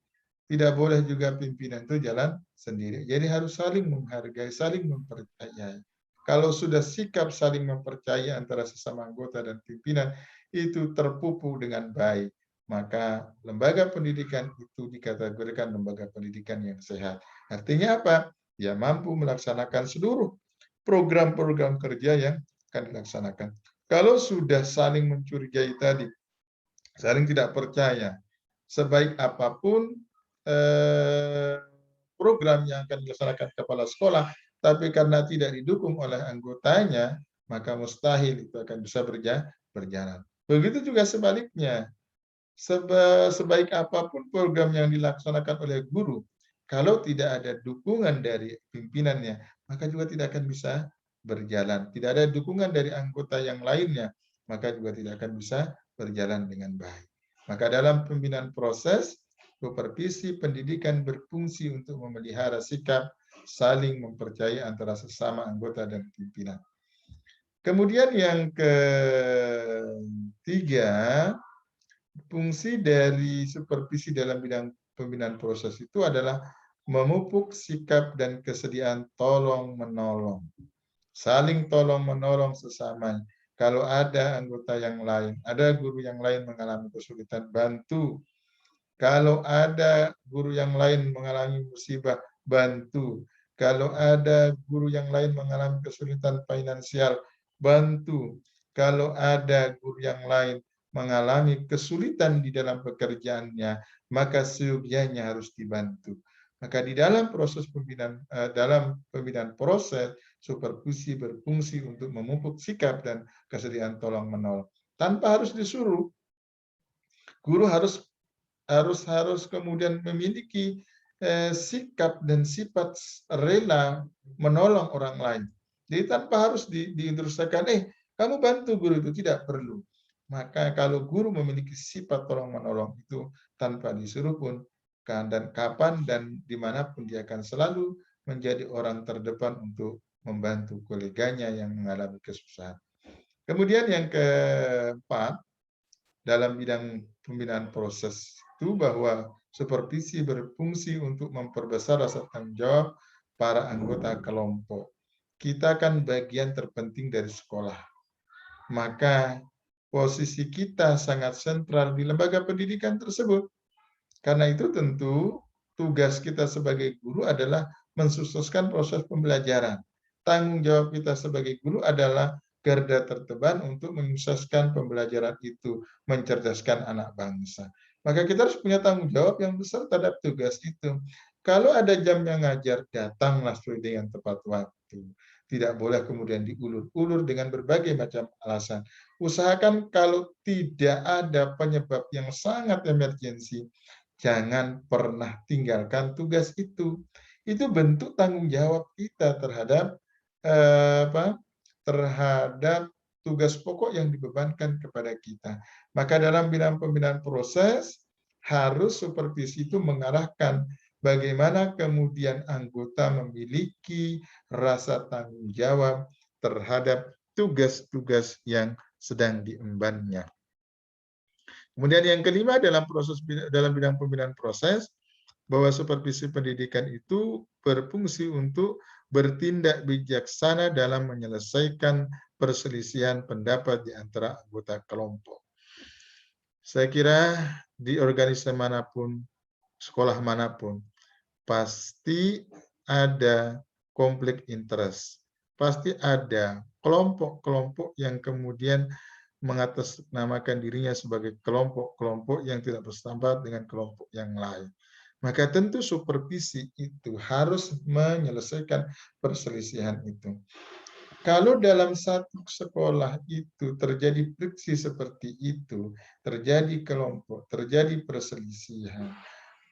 Tidak boleh juga pimpinan itu jalan sendiri. Jadi harus saling menghargai, saling mempercayai. Kalau sudah sikap saling mempercayai antara sesama anggota dan pimpinan itu terpupuk dengan baik, maka lembaga pendidikan itu dikategorikan lembaga pendidikan yang sehat. Artinya apa? Dia mampu melaksanakan seluruh program-program kerja yang akan dilaksanakan. Kalau sudah saling mencurigai tadi, saling tidak percaya, sebaik apapun program yang akan dilaksanakan kepala sekolah, tapi karena tidak didukung oleh anggotanya, maka mustahil itu akan bisa berjalan. Begitu juga sebaliknya, sebaik apapun program yang dilaksanakan oleh guru, kalau tidak ada dukungan dari pimpinannya, maka juga tidak akan bisa berjalan. Tidak ada dukungan dari anggota yang lainnya, maka juga tidak akan bisa berjalan dengan baik. Maka dalam pembinaan proses, supervisi pendidikan berfungsi untuk memelihara sikap saling mempercayai antara sesama anggota dan pimpinan. Kemudian yang ketiga, fungsi dari supervisi dalam bidang pembinaan proses itu adalah memupuk sikap dan kesediaan tolong-menolong. Saling tolong-menolong sesama. Kalau ada anggota yang lain, ada guru yang lain mengalami kesulitan, bantu. Kalau ada guru yang lain mengalami musibah, bantu. Kalau ada guru yang lain mengalami kesulitan finansial, bantu. Kalau ada guru yang lain mengalami kesulitan di dalam pekerjaannya, maka seyogyanya harus dibantu. Maka di dalam proses pembinaan proses, supervisi berfungsi untuk memupuk sikap dan kesediaan tolong-menolong. Tanpa harus disuruh, guru harus kemudian memiliki sikap dan sifat rela menolong orang lain. Jadi tanpa harus diinstruksikan, kamu bantu guru itu, tidak perlu. Maka kalau guru memiliki sifat tolong-menolong itu tanpa disuruh pun, dan kapan dan dimanapun dia akan selalu menjadi orang terdepan untuk membantu koleganya yang mengalami kesusahan. Kemudian yang keempat, dalam bidang pembinaan proses itu bahwa supervisi berfungsi untuk memperbesar rasa tanggung jawab para anggota kelompok. Kita kan bagian terpenting dari sekolah. Maka posisi kita sangat sentral di lembaga pendidikan tersebut. Karena itu tentu tugas kita sebagai guru adalah mensukseskan proses pembelajaran. Tanggung jawab kita sebagai guru adalah garda terdepan untuk menyukseskan pembelajaran itu, mencerdaskan anak bangsa. Maka kita harus punya tanggung jawab yang besar terhadap tugas itu. Kalau ada jam yang ngajar, datanglah sesuai dengan tepat waktu. Tidak boleh kemudian diulur-ulur dengan berbagai macam alasan. Usahakan kalau tidak ada penyebab yang sangat emergensi, jangan pernah tinggalkan tugas itu. Itu bentuk tanggung jawab kita terhadap terhadap tugas pokok yang dibebankan kepada kita. Maka dalam bidang pembinaan proses, harus supervisi itu mengarahkan bagaimana kemudian anggota memiliki rasa tanggung jawab terhadap tugas-tugas yang sedang diembannya. Kemudian yang kelima dalam bidang pembinaan proses, bahwa supervisi pendidikan itu berfungsi untuk bertindak bijaksana dalam menyelesaikan perselisihan pendapat di antara anggota kelompok. Saya kira di organisasi manapun, sekolah manapun, pasti ada konflik interest. Pasti ada kelompok-kelompok yang kemudian mengatasnamakan dirinya sebagai kelompok-kelompok yang tidak bersahabat dengan kelompok yang lain. Maka tentu supervisi itu harus menyelesaikan perselisihan itu. Kalau dalam satu sekolah itu terjadi friksi seperti itu, terjadi kelompok, terjadi perselisihan,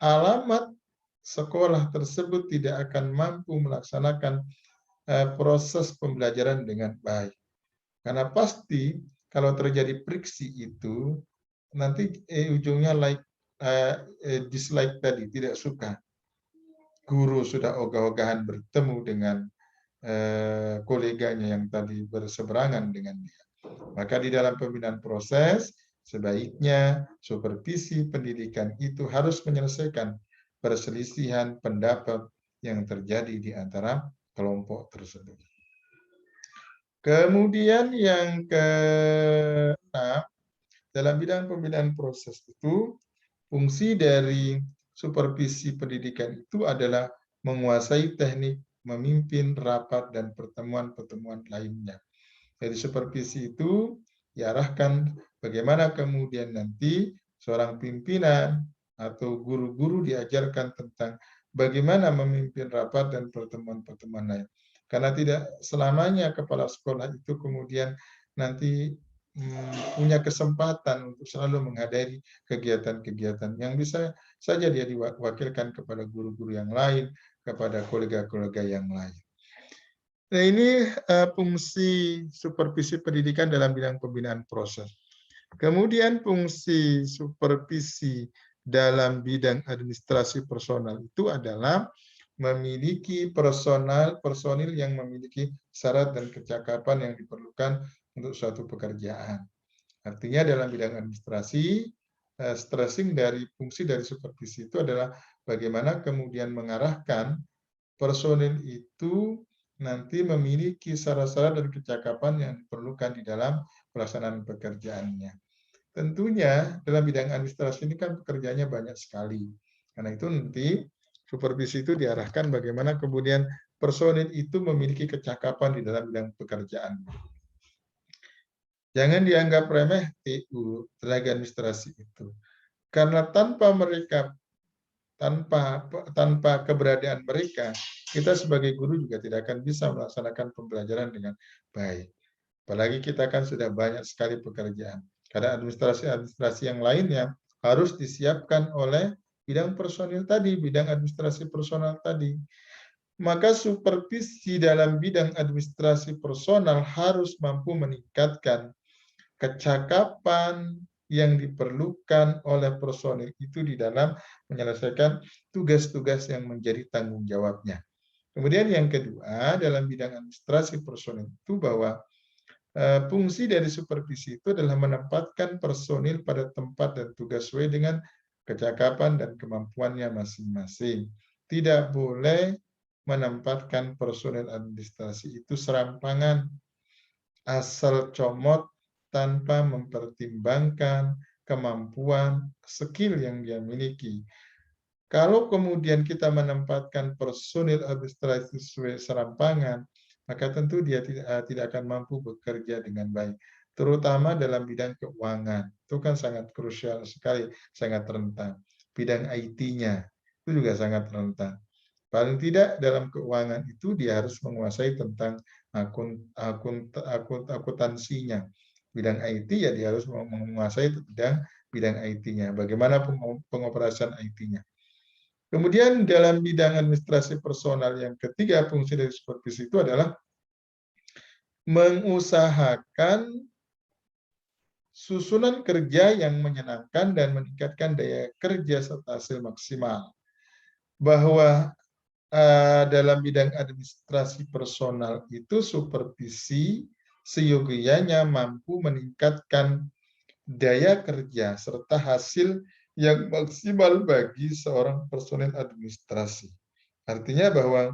alamat sekolah tersebut tidak akan mampu melaksanakan proses pembelajaran dengan baik. Karena pasti kalau terjadi friksi itu, nanti ujungnya dislike tadi, tidak suka. Guru sudah ogah-ogahan bertemu dengan koleganya yang tadi berseberangan dengan dia. Maka di dalam pembinaan proses, sebaiknya supervisi pendidikan itu harus menyelesaikan perselisihan pendapat yang terjadi di antara kelompok tersebut. Kemudian yang keenam, dalam bidang pembinaan proses itu, fungsi dari supervisi pendidikan itu adalah menguasai teknik memimpin rapat dan pertemuan-pertemuan lainnya. Jadi supervisi itu diarahkan bagaimana kemudian nanti seorang pimpinan atau guru-guru diajarkan tentang bagaimana memimpin rapat dan pertemuan-pertemuan lain. Karena tidak selamanya kepala sekolah itu kemudian nanti punya kesempatan untuk selalu menghadiri kegiatan-kegiatan yang bisa saja dia diwakilkan kepada guru-guru yang lain, kepada kolega-kolega yang lain. Nah, ini fungsi supervisi pendidikan dalam bidang pembinaan proses. Kemudian fungsi supervisi dalam bidang administrasi personal itu adalah memiliki personil yang memiliki syarat dan kecakapan yang diperlukan untuk suatu pekerjaan. Artinya dalam bidang administrasi, stressing dari fungsi dari supervisi itu adalah bagaimana kemudian mengarahkan personil itu nanti memiliki syarat-syarat dan kecakapan yang diperlukan di dalam pelaksanaan pekerjaannya. Tentunya dalam bidang administrasi ini kan pekerjaannya banyak sekali. Karena itu nanti supervisi itu diarahkan bagaimana kemudian personil itu memiliki kecakapan di dalam bidang pekerjaan. Jangan dianggap remeh TU, tenaga administrasi itu. Karena tanpa keberadaan mereka, kita sebagai guru juga tidak akan bisa melaksanakan pembelajaran dengan baik. Apalagi kita kan sudah banyak sekali pekerjaan. Karena administrasi yang lainnya harus disiapkan oleh bidang personil tadi, bidang administrasi personal tadi. Maka supervisi dalam bidang administrasi personal harus mampu meningkatkan kecakapan yang diperlukan oleh personil itu di dalam menyelesaikan tugas-tugas yang menjadi tanggung jawabnya. Kemudian yang kedua, dalam bidang administrasi personil itu bahwa fungsi dari supervisi itu adalah menempatkan personil pada tempat dan tugas sesuai dengan kecakapan dan kemampuannya masing-masing. Tidak boleh menempatkan personil administrasi itu serampangan, asal comot tanpa mempertimbangkan kemampuan, skill yang dia miliki. Kalau kemudian kita menempatkan personil administrasi sesuai serampangan, maka tentu dia tidak akan mampu bekerja dengan baik. Terutama dalam bidang keuangan. Itu kan sangat krusial sekali, sangat rentan. Bidang IT-nya itu juga sangat rentan. Paling tidak dalam keuangan itu dia harus menguasai tentang akuntansinya. Bidang IT ya dia harus menguasai bidang IT-nya. Bagaimana pengoperasian IT-nya. Kemudian dalam bidang administrasi personal yang ketiga, fungsi dari supervisi itu adalah mengusahakan susunan kerja yang menyenangkan dan meningkatkan daya kerja serta hasil maksimal. Bahwa dalam bidang administrasi personal itu supervisi seyogianya mampu meningkatkan daya kerja serta hasil yang maksimal bagi seorang personel administrasi. Artinya bahwa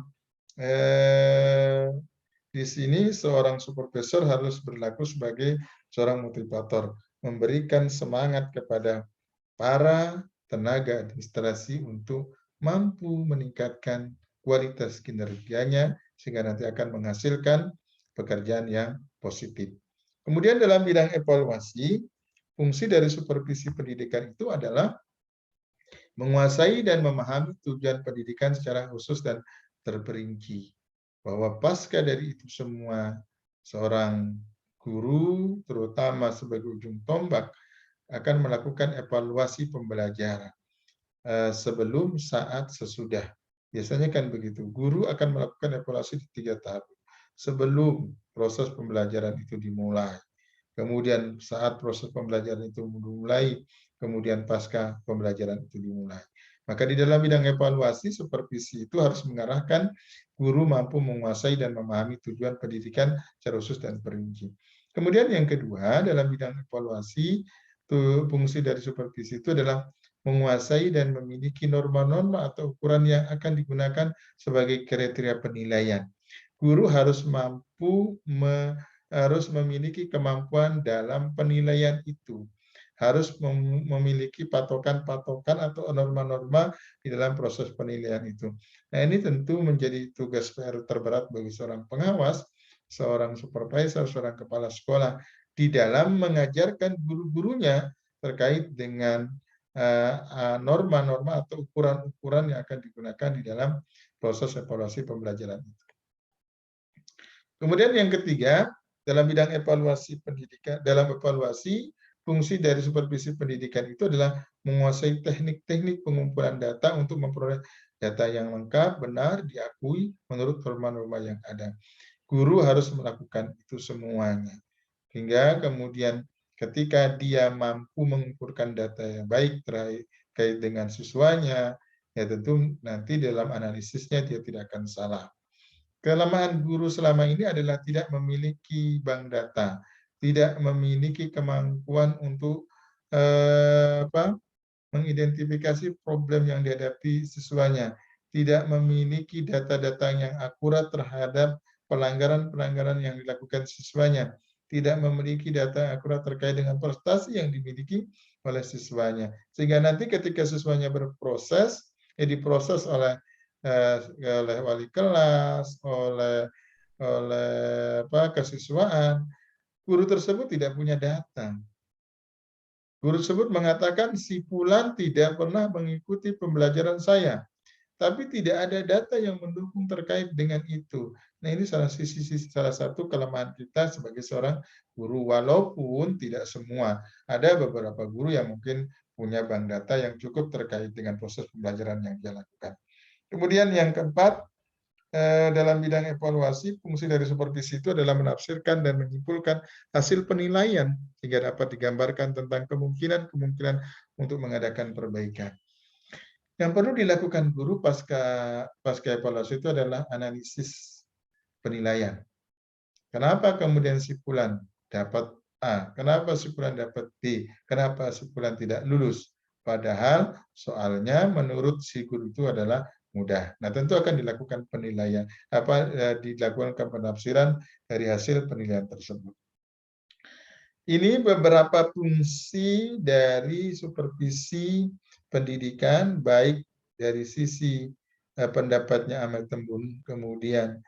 di sini seorang supervisor harus berlaku sebagai seorang motivator, memberikan semangat kepada para tenaga administrasi untuk mampu meningkatkan kualitas kinerjanya sehingga nanti akan menghasilkan pekerjaan yang positif. Kemudian dalam bidang evaluasi, fungsi dari supervisi pendidikan itu adalah menguasai dan memahami tujuan pendidikan secara khusus dan terperinci. Bahwa pasca dari itu semua, seorang guru, terutama sebagai ujung tombak, akan melakukan evaluasi pembelajaran sebelum, saat, sesudah. Biasanya kan begitu. Guru akan melakukan evaluasi di 3 tahap. Sebelum proses pembelajaran itu dimulai, kemudian saat proses pembelajaran itu dimulai, kemudian pasca pembelajaran itu dimulai. Maka di dalam bidang evaluasi, supervisi itu harus mengarahkan guru mampu menguasai dan memahami tujuan pendidikan secara khusus dan perinci. Kemudian yang kedua, dalam bidang evaluasi, fungsi dari supervisi itu adalah menguasai dan memiliki norma-norma atau ukuran yang akan digunakan sebagai kriteria penilaian. Guru harus harus memiliki kemampuan dalam penilaian itu. Harus memiliki patokan-patokan atau norma-norma di dalam proses penilaian itu. Nah, ini tentu menjadi tugas PR terberat bagi seorang pengawas, seorang supervisor, seorang kepala sekolah di dalam mengajarkan guru-gurunya terkait dengan norma-norma atau ukuran-ukuran yang akan digunakan di dalam proses evaluasi pembelajaran itu. Kemudian yang ketiga, dalam bidang evaluasi pendidikan, dalam evaluasi, fungsi dari supervisi pendidikan itu adalah menguasai teknik-teknik pengumpulan data untuk memperoleh data yang lengkap, benar, diakui menurut norma-norma yang ada. Guru harus melakukan itu semuanya. Hingga kemudian ketika dia mampu mengumpulkan data yang baik terkait dengan siswanya, ya tentu nanti dalam analisisnya dia tidak akan salah. Kelemahan guru selama ini adalah tidak memiliki bank data, tidak memiliki kemampuan untuk mengidentifikasi problem yang dihadapi siswanya, tidak memiliki data-data yang akurat terhadap pelanggaran-pelanggaran yang dilakukan siswanya, tidak memiliki data yang akurat terkait dengan prestasi yang dimiliki oleh siswanya. Sehingga nanti ketika siswanya berproses, diproses oleh wali kelas, oleh kesiswaan, guru tersebut tidak punya data. Guru tersebut mengatakan si fulan tidak pernah mengikuti pembelajaran saya, tapi tidak ada data yang mendukung terkait dengan itu. Nah, ini salah satu kelemahan kita sebagai seorang guru, walaupun tidak semua. Ada beberapa guru yang mungkin punya bank data yang cukup terkait dengan proses pembelajaran yang dia lakukan. Kemudian yang keempat, dalam bidang evaluasi, fungsi dari supervisi itu adalah menafsirkan dan menyimpulkan hasil penilaian sehingga dapat digambarkan tentang kemungkinan-kemungkinan untuk mengadakan perbaikan. Yang perlu dilakukan guru pasca evaluasi itu adalah analisis penilaian. Kenapa kemudian si fulan dapat A? Kenapa si fulan dapat B? Kenapa si fulan tidak lulus? Padahal soalnya menurut si guru itu adalah mudah. Nah, tentu akan dilakukan penilaian, dilakukan penafsiran dari hasil penilaian tersebut. Ini beberapa fungsi dari supervisi pendidikan, baik dari sisi pendapatnya Ahmad Tembun, kemudian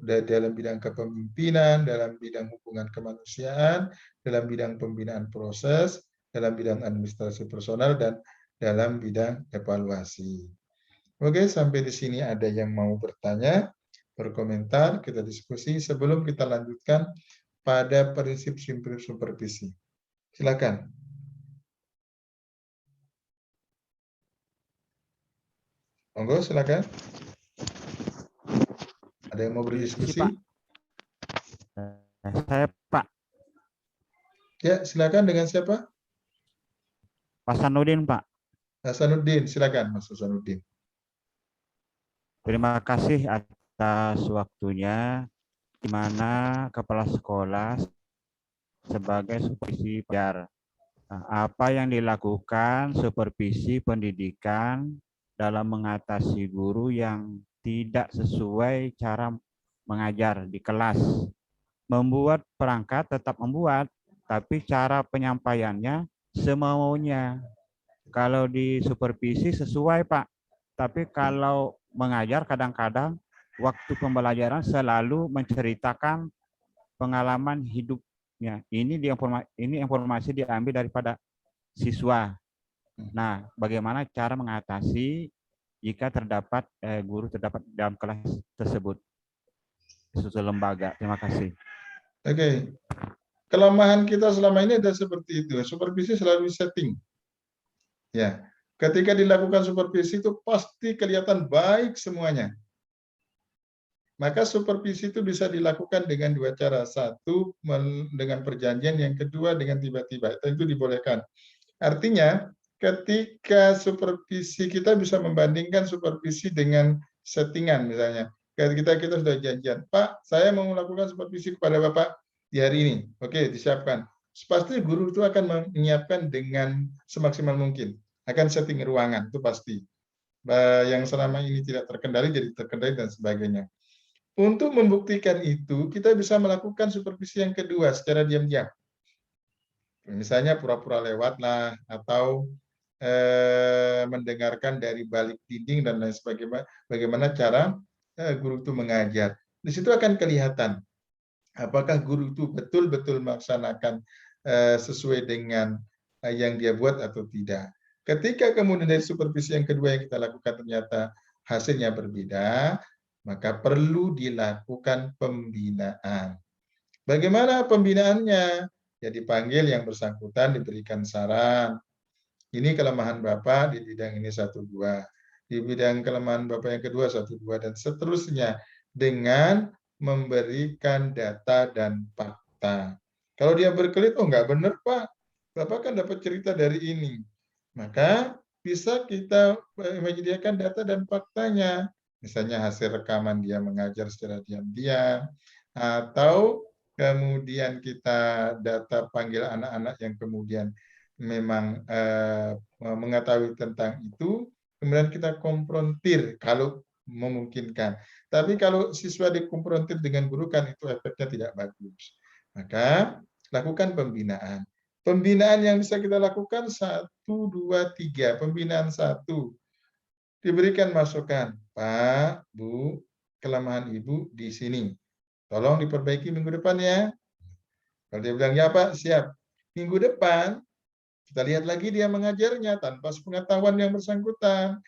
dalam bidang kepemimpinan, dalam bidang hubungan kemanusiaan, dalam bidang pembinaan proses, dalam bidang administrasi personal, dan dalam bidang evaluasi. Oke, sampai di sini ada yang mau bertanya, berkomentar, kita diskusi sebelum kita lanjutkan pada prinsip supervisi. Silakan. Monggo, silakan. Ada yang mau berdiskusi? Saya Pak Ya, silakan dengan siapa? Hasanuddin Pak. Hasanuddin, silakan Mas Hasanuddin. Terima kasih atas waktunya, di mana kepala sekolah sebagai supervisi pelajar. Nah, apa yang dilakukan supervisi pendidikan dalam mengatasi guru yang tidak sesuai cara mengajar di kelas. Membuat perangkat tetap membuat, tapi cara penyampaiannya semaunya. Kalau di supervisi sesuai Pak, tapi kalau mengajar kadang-kadang waktu pembelajaran selalu menceritakan pengalaman hidupnya. Ini informasi diambil daripada siswa. Nah, bagaimana cara mengatasi jika terdapat guru terdapat dalam kelas tersebut? Suatu lembaga. Terima kasih. Oke. Kelemahan kita selama ini ada seperti itu. Supervisi selalu setting. Ya. Ketika dilakukan supervisi itu pasti kelihatan baik semuanya. Maka supervisi itu bisa dilakukan dengan dua cara. Satu, dengan perjanjian. Yang kedua, dengan tiba-tiba. Itu dibolehkan. Artinya, ketika supervisi kita bisa membandingkan supervisi dengan settingan misalnya. Kita sudah janjian, Pak, saya mau melakukan supervisi kepada Bapak di hari ini. Oke, disiapkan. Pasti guru itu akan menyiapkan dengan semaksimal mungkin. Akan setting ruangan, itu pasti. Yang selama ini tidak terkendali, jadi terkendali dan sebagainya. Untuk membuktikan itu, kita bisa melakukan supervisi yang kedua secara diam-diam. Misalnya pura-pura lewat lah, atau mendengarkan dari balik dinding dan lain sebagainya, bagaimana cara guru itu mengajar. Di situ akan kelihatan apakah guru itu betul-betul melaksanakan sesuai dengan yang dia buat atau tidak. Ketika kemudian dari supervisi yang kedua yang kita lakukan ternyata hasilnya berbeda, maka perlu dilakukan pembinaan. Bagaimana pembinaannya? Ya dipanggil yang bersangkutan, diberikan saran. Ini kelemahan Bapak di bidang ini 1, 2. Di bidang kelemahan Bapak yang kedua 1, 2 dan seterusnya dengan memberikan data dan fakta. Kalau dia berkelit, oh nggak benar Pak, Bapak kan dapat cerita dari ini. Maka bisa kita menyediakan data dan faktanya. Misalnya hasil rekaman dia mengajar secara diam-diam, atau kemudian kita data panggil anak-anak yang kemudian memang mengetahui tentang itu, kemudian kita konfrontir kalau memungkinkan. Tapi kalau siswa dikonfrontir dengan guru kan itu efeknya tidak bagus. Maka lakukan pembinaan. Pembinaan yang bisa kita lakukan 1, 2, 3. Pembinaan 1. Diberikan masukan, Pak, Bu, kelemahan Ibu di sini. Tolong diperbaiki minggu depan ya. Kalau dia bilang, ya Pak, siap. Minggu depan, kita lihat lagi dia mengajarnya tanpa sepengetahuan yang bersangkutan.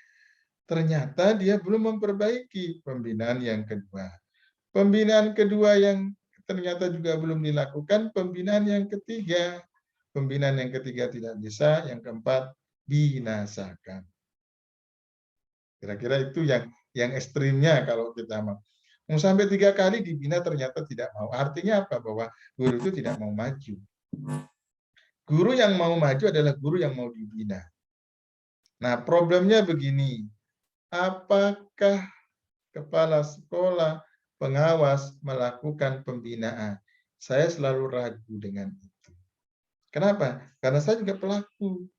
Ternyata dia belum memperbaiki. Pembinaan yang kedua. Pembinaan kedua yang ternyata juga belum dilakukan. Pembinaan yang ketiga. Pembinaan yang ketiga tidak bisa. Yang keempat, binasakan. Kira-kira itu yang ekstrimnya kalau kita mau. Sampai 3 kali dibina ternyata tidak mau. Artinya apa? Bahwa guru itu tidak mau maju. Guru yang mau maju adalah guru yang mau dibina. Nah, problemnya begini. Apakah kepala sekolah, pengawas melakukan pembinaan? Saya selalu ragu dengan itu. Kenapa? Karena saya juga pelaku.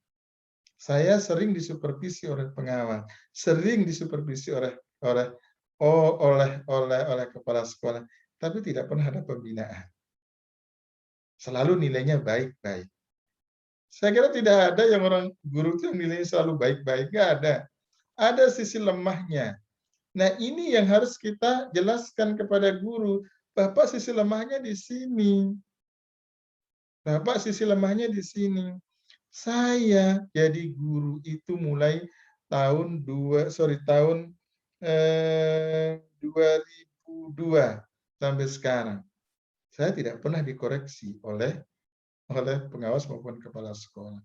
Saya sering disupervisi oleh pengawas, sering disupervisi oleh kepala sekolah, tapi tidak pernah ada pembinaan. Selalu nilainya baik-baik. Saya kira tidak ada yang orang guru itu yang nilainya selalu baik-baik, nggak ada. Ada sisi lemahnya. Nah, ini yang harus kita jelaskan kepada guru. Bapak sisi lemahnya di sini. Bapak sisi lemahnya di sini. Saya jadi guru itu mulai tahun 2002 sampai sekarang. Saya tidak pernah dikoreksi oleh pengawas maupun kepala sekolah.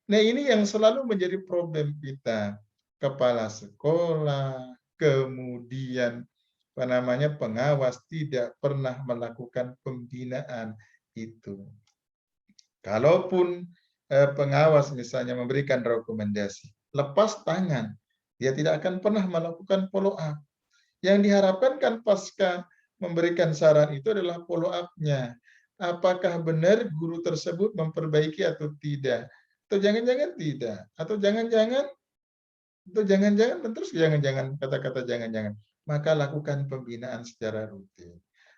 Nah, ini yang selalu menjadi problem kita. Kepala sekolah, kemudian pengawas tidak pernah melakukan pembinaan itu. Kalaupun pengawas misalnya memberikan rekomendasi, lepas tangan, dia tidak akan pernah melakukan follow up. Yang diharapkan kan pasca memberikan saran itu adalah follow up-nya. Apakah benar guru tersebut memperbaiki atau tidak? Atau jangan-jangan tidak? Atau jangan-jangan terus jangan-jangan kata-kata jangan-jangan. Maka lakukan pembinaan secara rutin.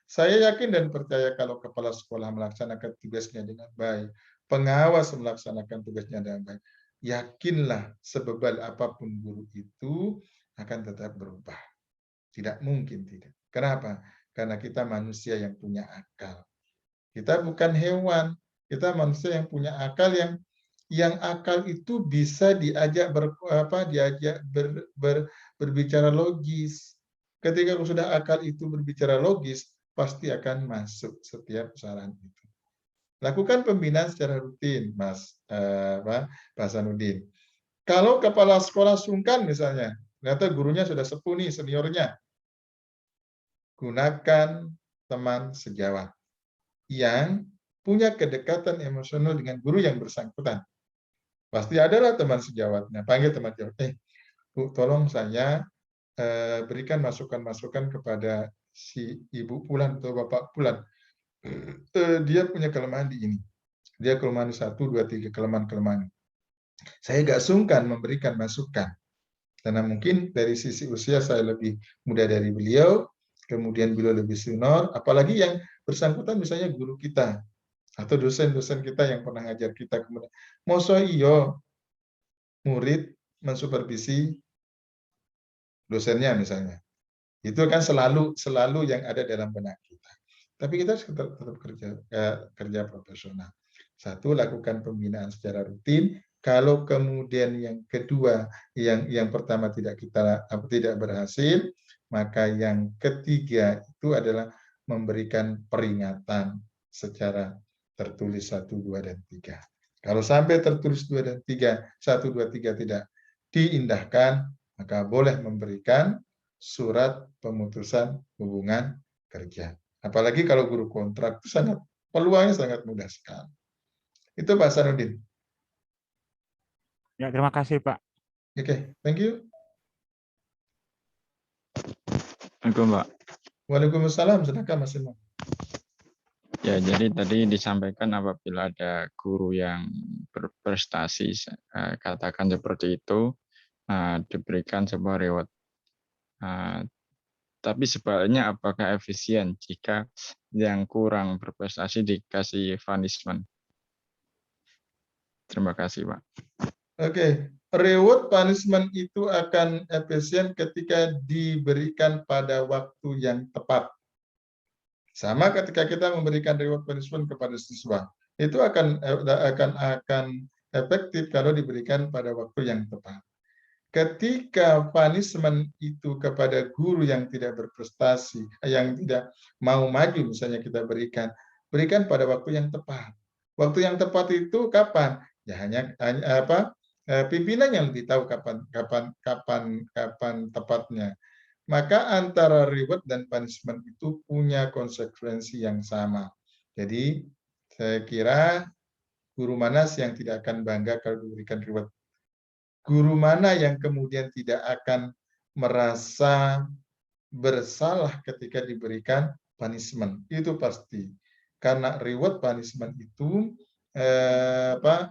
Saya yakin dan percaya kalau kepala sekolah melaksanakan tugasnya dengan baik, pengawas melaksanakan tugasnya dengan baik, yakinlah sebebal apapun guru itu akan tetap berubah. Tidak mungkin tidak. Kenapa? Karena kita manusia yang punya akal. Kita bukan hewan. Kita manusia yang punya akal, yang akal itu bisa diajak berbicara logis. Ketika sudah akal itu berbicara logis, pasti akan masuk setiap saran itu. Lakukan pembinaan secara rutin, Mas Hasanuddin. Kalau kepala sekolah sungkan misalnya, ternyata gurunya sudah sepuh nih, seniornya, gunakan teman sejawat yang punya kedekatan emosional dengan guru yang bersangkutan. Pasti adalah teman sejawatnya. Panggil teman sejawat. Bu, tolong saya berikan masukan-masukan kepada si Ibu Pulan atau Bapak Pulan. Dia punya kelemahan di ini. Dia kelemahan di 1, 2, 3, kelemahan-kelemahan. Saya nggak sungkan memberikan masukan. Karena mungkin dari sisi usia saya lebih muda dari beliau, kemudian beliau lebih senior, apalagi yang bersangkutan misalnya guru kita, atau dosen-dosen kita yang pernah ngajar kita. Kemudian, moso iyo murid mensupervisi dosennya misalnya. Itu kan selalu yang ada dalam benak kita. Tapi kita tetap kerja profesional. Satu, lakukan pembinaan secara rutin. Kalau kemudian yang kedua, yang pertama tidak berhasil, maka yang ketiga itu adalah memberikan peringatan secara tertulis 1, 2, dan 3. Kalau sampai tertulis 2 dan 3, 1, 2, 3 tidak diindahkan, maka boleh memberikan surat pemutusan hubungan kerja. Apalagi kalau guru kontrak itu peluangnya sangat mudah sekali. Itu Pak Hasanuddin. Ya, terima kasih Pak. Oke, thank you. Assalamualaikum Pak. Waalaikumsalam, silakan Mas Imam. Ya, jadi tadi disampaikan apabila ada guru yang berprestasi, katakan seperti itu, diberikan sebuah reward. Tapi sebaliknya apakah efisien jika yang kurang berprestasi dikasih punishment? Terima kasih, Pak. Oke, reward punishment itu akan efisien ketika diberikan pada waktu yang tepat. Sama ketika kita memberikan reward punishment kepada siswa, itu akan efektif kalau diberikan pada waktu yang tepat. Ketika punishment itu kepada guru yang tidak berprestasi, yang tidak mau maju, misalnya kita berikan pada waktu yang tepat. Waktu yang tepat itu kapan? Ya hanya pimpinan yang lebih tahu kapan tepatnya. Maka antara reward dan punishment itu punya konsekuensi yang sama. Jadi saya kira guru mana yang tidak akan bangga kalau diberikan reward? Guru mana yang kemudian tidak akan merasa bersalah ketika diberikan punishment? Itu pasti. Karena reward punishment itu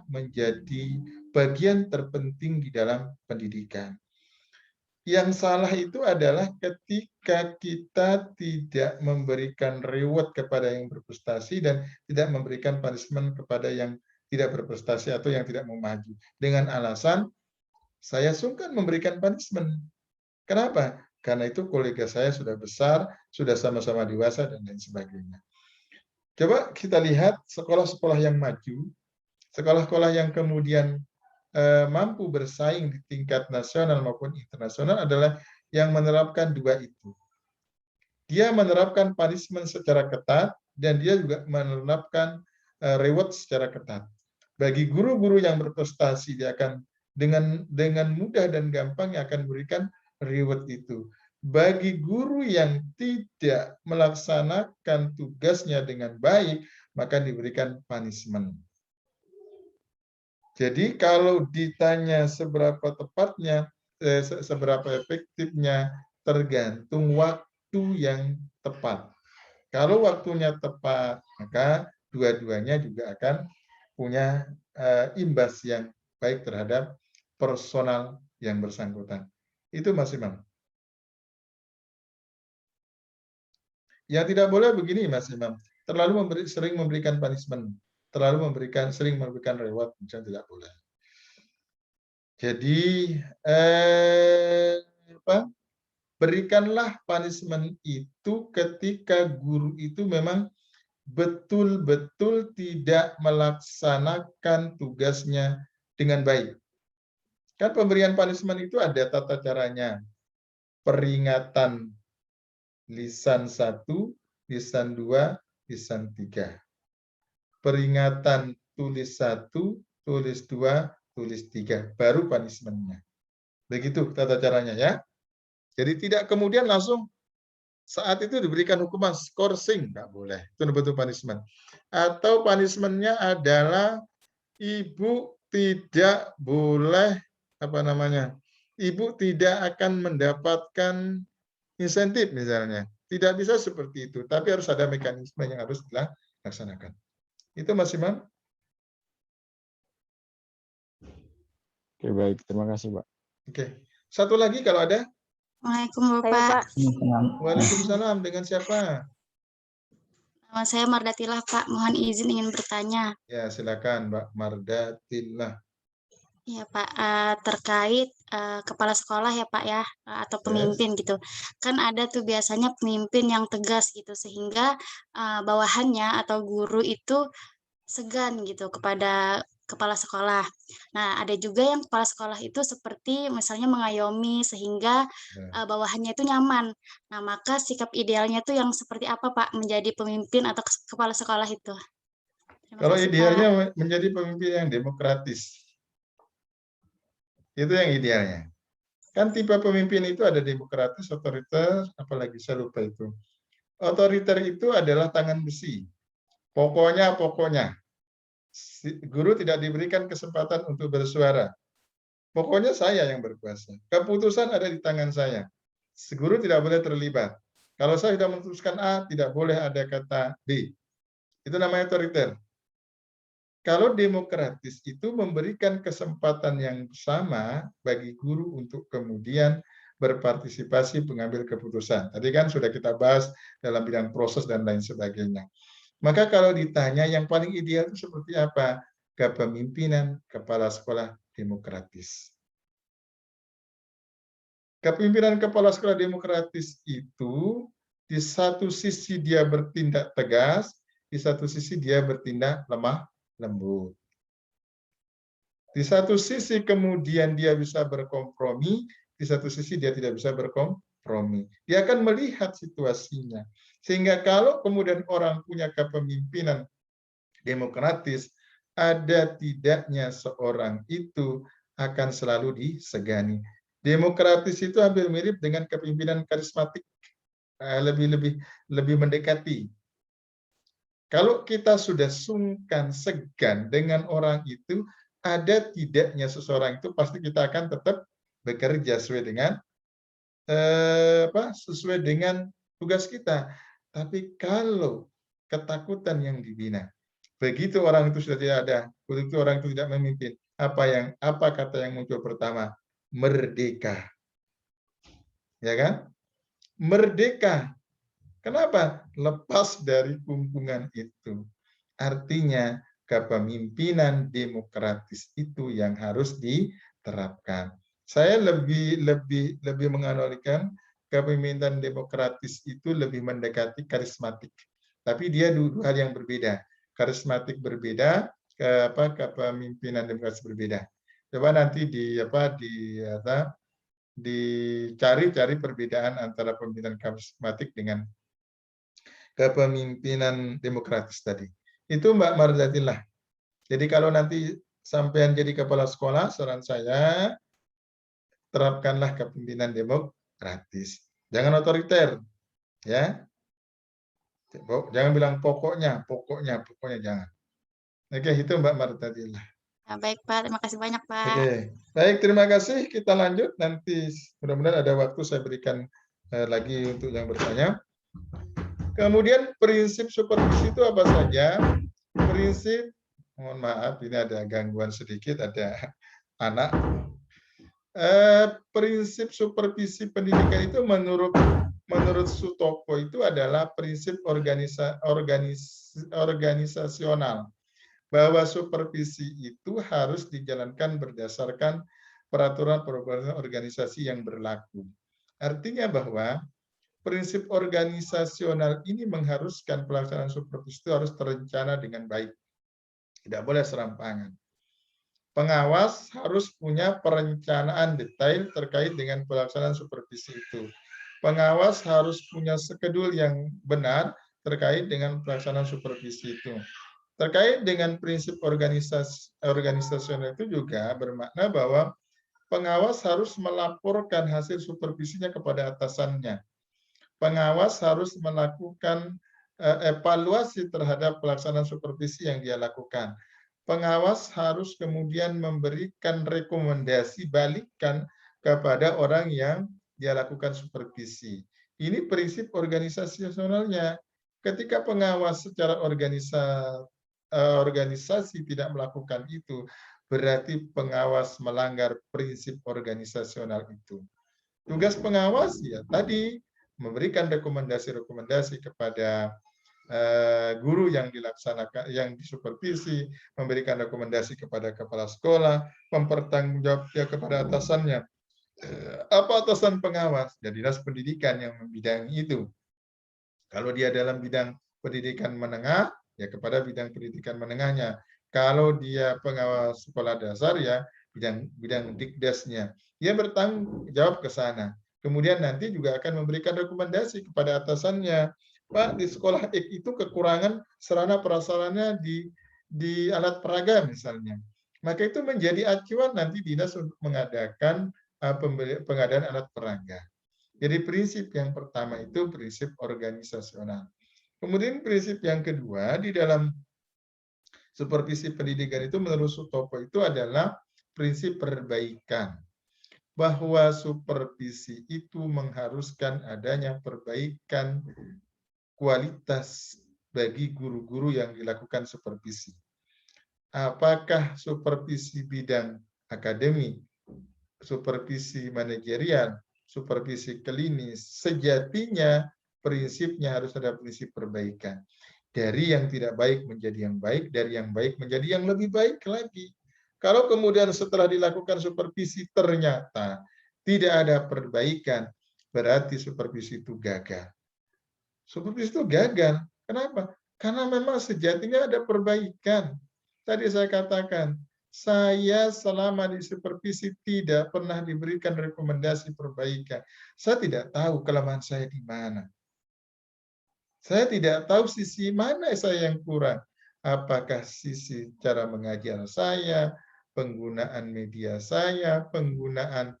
menjadi bagian terpenting di dalam pendidikan. Yang salah itu adalah ketika kita tidak memberikan reward kepada yang berprestasi dan tidak memberikan punishment kepada yang tidak berprestasi atau yang tidak mau maju. Dengan alasan saya sungkan memberikan punishment. Kenapa? Karena itu kolega saya sudah besar, sudah sama-sama dewasa, dan lain sebagainya. Coba kita lihat sekolah-sekolah yang maju, sekolah-sekolah yang kemudian mampu bersaing di tingkat nasional maupun internasional adalah yang menerapkan dua itu. Dia menerapkan punishment secara ketat, dan dia juga menerapkan reward secara ketat. Bagi guru-guru yang berprestasi, dia akan dengan mudah dan gampang akan berikan reward itu. Bagi guru yang tidak melaksanakan tugasnya dengan baik, maka diberikan punishment. Jadi kalau ditanya seberapa tepatnya, seberapa efektifnya, tergantung waktu yang tepat. Kalau waktunya tepat, maka dua-duanya juga akan punya imbas yang baik terhadap personal yang bersangkutan. Itu Mas Imam. Yang tidak boleh begini Mas Imam, terlalu sering memberikan punishment, sering memberikan reward, misalnya tidak boleh. Jadi berikanlah punishment itu ketika guru itu memang betul-betul tidak melaksanakan tugasnya dengan baik. Kan pemberian punishment itu ada tata caranya. Peringatan lisan 1, lisan 2, lisan 3. Peringatan tulis 1, tulis 2, tulis 3. Baru punishment-nya. Begitu tata caranya ya. Jadi tidak kemudian langsung saat itu diberikan hukuman skorsing. Nggak boleh. Itu bentuk punishment. Atau punishment-nya adalah ibu tidak boleh, ibu tidak akan mendapatkan insentif misalnya. Tidak bisa seperti itu, tapi harus ada mekanisme yang harus dilaksanakan. Itu Mas Imam. Oke, baik. Terima kasih, Pak. Oke. Satu lagi kalau ada. Waalaikumsalam Bapak. Waalaikumsalam. Dengan siapa? Nama saya Mardatillah Pak. Mohon izin ingin bertanya. Ya, silakan Mbak Mardatillah. Ya Pak, terkait kepala sekolah ya Pak ya, atau pemimpin gitu. Kan ada tuh biasanya pemimpin yang tegas gitu, sehingga bawahannya atau guru itu segan gitu kepada kepala sekolah. Nah, ada juga yang kepala sekolah itu seperti misalnya mengayomi sehingga bawahannya itu nyaman. Nah, maka sikap idealnya itu yang seperti apa Pak menjadi pemimpin atau kepala sekolah itu? Kalau idealnya menjadi pemimpin yang demokratis. Itu yang idealnya. Kan tipe pemimpin itu ada demokratis, otoriter, apalagi saya lupa itu. Otoriter itu adalah tangan besi. Pokoknya. Guru tidak diberikan kesempatan untuk bersuara. Pokoknya saya yang berkuasa. Keputusan ada di tangan saya. Guru tidak boleh terlibat. Kalau saya sudah memutuskan A, tidak boleh ada kata B. Itu namanya otoriter. Kalau demokratis itu memberikan kesempatan yang sama bagi guru untuk kemudian berpartisipasi mengambil keputusan. Tadi kan sudah kita bahas dalam bidang proses dan lain sebagainya. Maka kalau ditanya yang paling ideal itu seperti apa? Kepemimpinan kepala sekolah demokratis. Kepemimpinan kepala sekolah demokratis itu di satu sisi dia bertindak tegas, di satu sisi dia bertindak lemah lembut. Di satu sisi kemudian dia bisa berkompromi, di satu sisi dia tidak bisa berkompromi. Dia akan melihat situasinya. Sehingga kalau kemudian orang punya kepemimpinan demokratis, ada tidaknya seorang itu akan selalu disegani. Demokratis itu hampir mirip dengan kepemimpinan karismatik, lebih mendekati. Kalau kita sudah sungkan, segan dengan orang itu, ada tidaknya seseorang itu pasti kita akan tetap bekerja sesuai dengan tugas kita. Tapi kalau ketakutan yang dibina, begitu orang itu sudah tidak ada, begitu orang itu tidak memimpin, apa kata yang muncul pertama? Merdeka. Ya kan? Merdeka. Kenapa? Lepas dari kungkungan itu. Artinya kepemimpinan demokratis itu yang harus diterapkan. Saya lebih menganalogikan kepemimpinan demokratis itu lebih mendekati karismatik. Tapi dia dua hal yang berbeda. Karismatik berbeda, kepemimpinan demokratis berbeda. Coba nanti dicari perbedaan antara pemimpinan karismatik dengan kepemimpinan demokratis tadi. Itu Mbak Mardatillah. Jadi kalau nanti sampean jadi kepala sekolah, saran saya terapkanlah kepemimpinan demokratis. Jangan otoriter, ya. Jangan bilang pokoknya jangan. Oke, itu Mbak Martadila. Nah, baik Pak, terima kasih banyak Pak. Oke, baik, terima kasih. Kita lanjut nanti mudah-mudahan ada waktu saya berikan lagi untuk yang bertanya. Kemudian prinsip supervisi itu apa saja? Prinsip, mohon maaf ini ada gangguan sedikit, ada anak. Prinsip supervisi pendidikan itu menurut Sutopo itu adalah prinsip organisasional, bahwa supervisi itu harus dijalankan berdasarkan peraturan organisasi yang berlaku. Artinya bahwa prinsip organisasional ini mengharuskan pelaksanaan supervisi itu harus terencana dengan baik. Tidak boleh serampangan. Pengawas harus punya perencanaan detail terkait dengan pelaksanaan supervisi itu. Pengawas harus punya skedul yang benar terkait dengan pelaksanaan supervisi itu. Terkait dengan prinsip organisasional itu juga bermakna bahwa pengawas harus melaporkan hasil supervisinya kepada atasannya. Pengawas harus melakukan evaluasi terhadap pelaksanaan supervisi yang dia lakukan. Pengawas harus kemudian memberikan rekomendasi balikan kepada orang yang dia lakukan supervisi. Ini prinsip organisasionalnya. Ketika pengawas secara organisasi tidak melakukan itu, berarti pengawas melanggar prinsip organisasional itu. Tugas pengawas ya tadi memberikan rekomendasi-rekomendasi kepada guru yang dilaksanakan, yang disupervisi, memberikan rekomendasi kepada kepala sekolah, mempertanggungjawabkan kepada atasannya. Apa atasan pengawas? Ya dinas pendidikan yang membidangi itu. Kalau dia dalam bidang pendidikan menengah, ya kepada bidang pendidikan menengahnya. Kalau dia pengawas sekolah dasar, ya bidang dikdasnya. Dia bertanggung jawab ke sana. Kemudian nanti juga akan memberikan rekomendasi kepada atasannya. Pak, di sekolah X itu kekurangan sarana prasarannya di alat peraga misalnya. Maka itu menjadi acuan nanti dinas untuk mengadakan pengadaan alat peraga. Jadi prinsip yang pertama itu prinsip organisasional. Kemudian prinsip yang kedua di dalam supervisi pendidikan itu menurut Sutopo itu adalah prinsip perbaikan. Bahwa supervisi itu mengharuskan adanya perbaikan kualitas bagi guru-guru yang dilakukan supervisi. Apakah supervisi bidang akademik, supervisi manajerial, supervisi klinis, sejatinya prinsipnya harus ada prinsip perbaikan. Dari yang tidak baik menjadi yang baik, dari yang baik menjadi yang lebih baik lagi. Kalau kemudian setelah dilakukan supervisi ternyata tidak ada perbaikan, berarti supervisi itu gagal. Supervisi itu gagal. Kenapa? Karena memang sejatinya ada perbaikan. Tadi saya katakan, saya selama di supervisi tidak pernah diberikan rekomendasi perbaikan. Saya tidak tahu kelemahan saya di mana. Saya tidak tahu sisi mana saya yang kurang. Apakah sisi cara mengajar saya, penggunaan media saya, penggunaan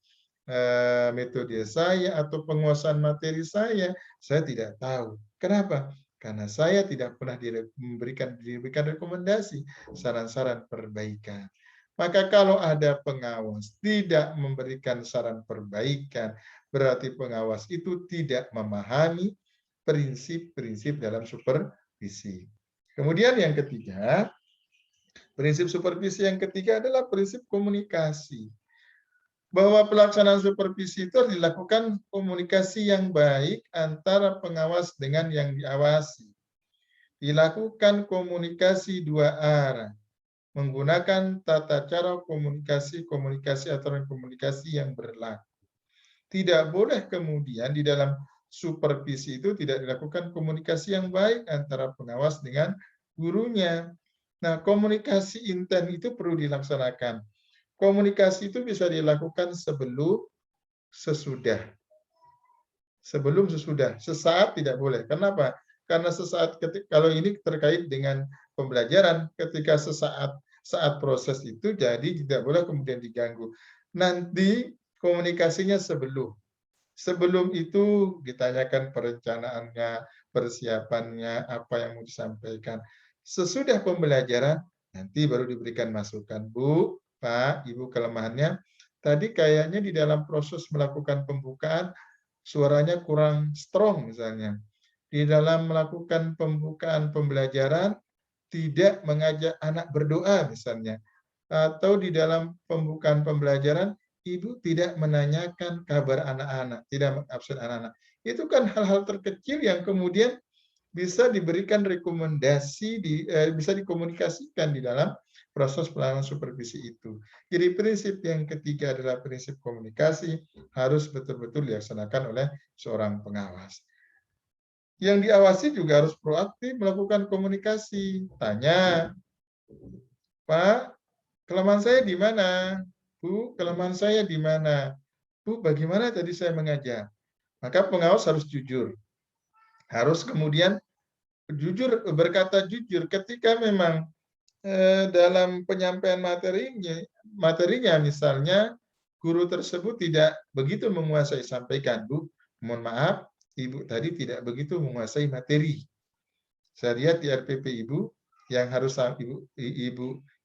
metode saya, atau penguasaan materi saya tidak tahu. Kenapa? Karena saya tidak pernah diberikan rekomendasi, saran-saran perbaikan. Maka kalau ada pengawas tidak memberikan saran perbaikan, berarti pengawas itu tidak memahami prinsip-prinsip dalam supervisi. Kemudian yang ketiga, prinsip supervisi yang ketiga adalah prinsip komunikasi. Bahwa pelaksanaan supervisi itu harus dilakukan komunikasi yang baik antara pengawas dengan yang diawasi. Dilakukan komunikasi dua arah, menggunakan tata cara komunikasi aturan komunikasi yang berlaku. Tidak boleh kemudian di dalam supervisi itu tidak dilakukan komunikasi yang baik antara pengawas dengan gurunya. Nah, komunikasi intent itu perlu dilaksanakan. Komunikasi itu bisa dilakukan sebelum, sesudah. Sebelum, sesudah. Sesaat tidak boleh. Kenapa? Karena sesaat, kalau ini terkait dengan pembelajaran, ketika saat proses itu, jadi tidak boleh kemudian diganggu. Nanti komunikasinya sebelum. Sebelum itu ditanyakan perencanaannya, persiapannya, apa yang mau disampaikan. Sesudah pembelajaran, nanti baru diberikan masukan. Bu, Pak, Ibu, kelemahannya, tadi kayaknya di dalam proses melakukan pembukaan, suaranya kurang strong misalnya. Di dalam melakukan pembukaan pembelajaran, tidak mengajak anak berdoa misalnya. Atau di dalam pembukaan pembelajaran, Ibu tidak menanyakan kabar anak-anak, tidak mengabsen anak-anak. Itu kan hal-hal terkecil yang kemudian bisa diberikan rekomendasi, bisa dikomunikasikan di dalam proses pelayanan supervisi itu. Jadi prinsip yang ketiga adalah prinsip komunikasi, harus betul-betul dilaksanakan oleh seorang pengawas. Yang diawasi juga harus proaktif melakukan komunikasi. Tanya, Pak, kelemahan saya di mana? Bu, kelemahan saya di mana? Bu, bagaimana tadi saya mengajar? Maka pengawas harus jujur. Harus kemudian jujur, berkata jujur ketika memang dalam penyampaian materinya misalnya guru tersebut tidak begitu menguasai, sampaikan, Bu, mohon maaf, Ibu tadi tidak begitu menguasai materi. Saya lihat di RPP Ibu yang harus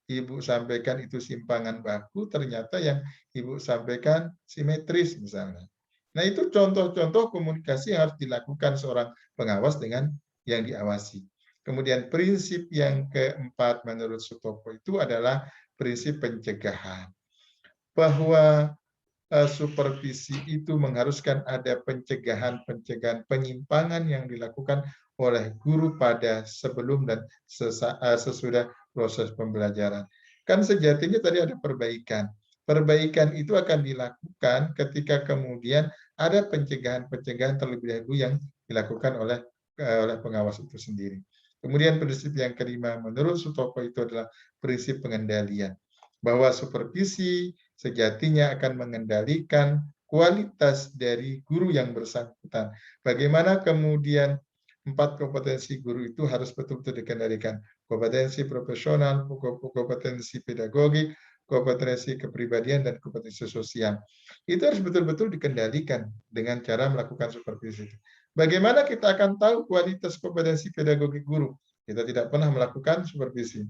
Ibu sampaikan itu simpangan baku, ternyata yang Ibu sampaikan simetris misalnya. Nah, itu contoh-contoh komunikasi yang harus dilakukan seorang pengawas dengan yang diawasi. Kemudian prinsip yang keempat menurut Sutopo itu adalah prinsip pencegahan. Bahwa supervisi itu mengharuskan ada pencegahan penyimpangan yang dilakukan oleh guru pada sebelum dan sesudah proses pembelajaran. Kan sejatinya tadi ada perbaikan. Perbaikan itu akan dilakukan ketika kemudian ada pencegahan terlebih dahulu yang dilakukan oleh pengawas itu sendiri. Kemudian prinsip yang kelima menurut Sutopo itu adalah prinsip pengendalian. Bahwa supervisi sejatinya akan mengendalikan kualitas dari guru yang bersangkutan. Bagaimana kemudian 4 kompetensi guru itu harus betul-betul dikendalikan. Kompetensi profesional, kompetensi pedagogik, kompetensi kepribadian, dan kompetensi sosial. Itu harus betul-betul dikendalikan dengan cara melakukan supervisi. Bagaimana kita akan tahu kualitas kompetensi pedagogik guru? Kita tidak pernah melakukan supervisi.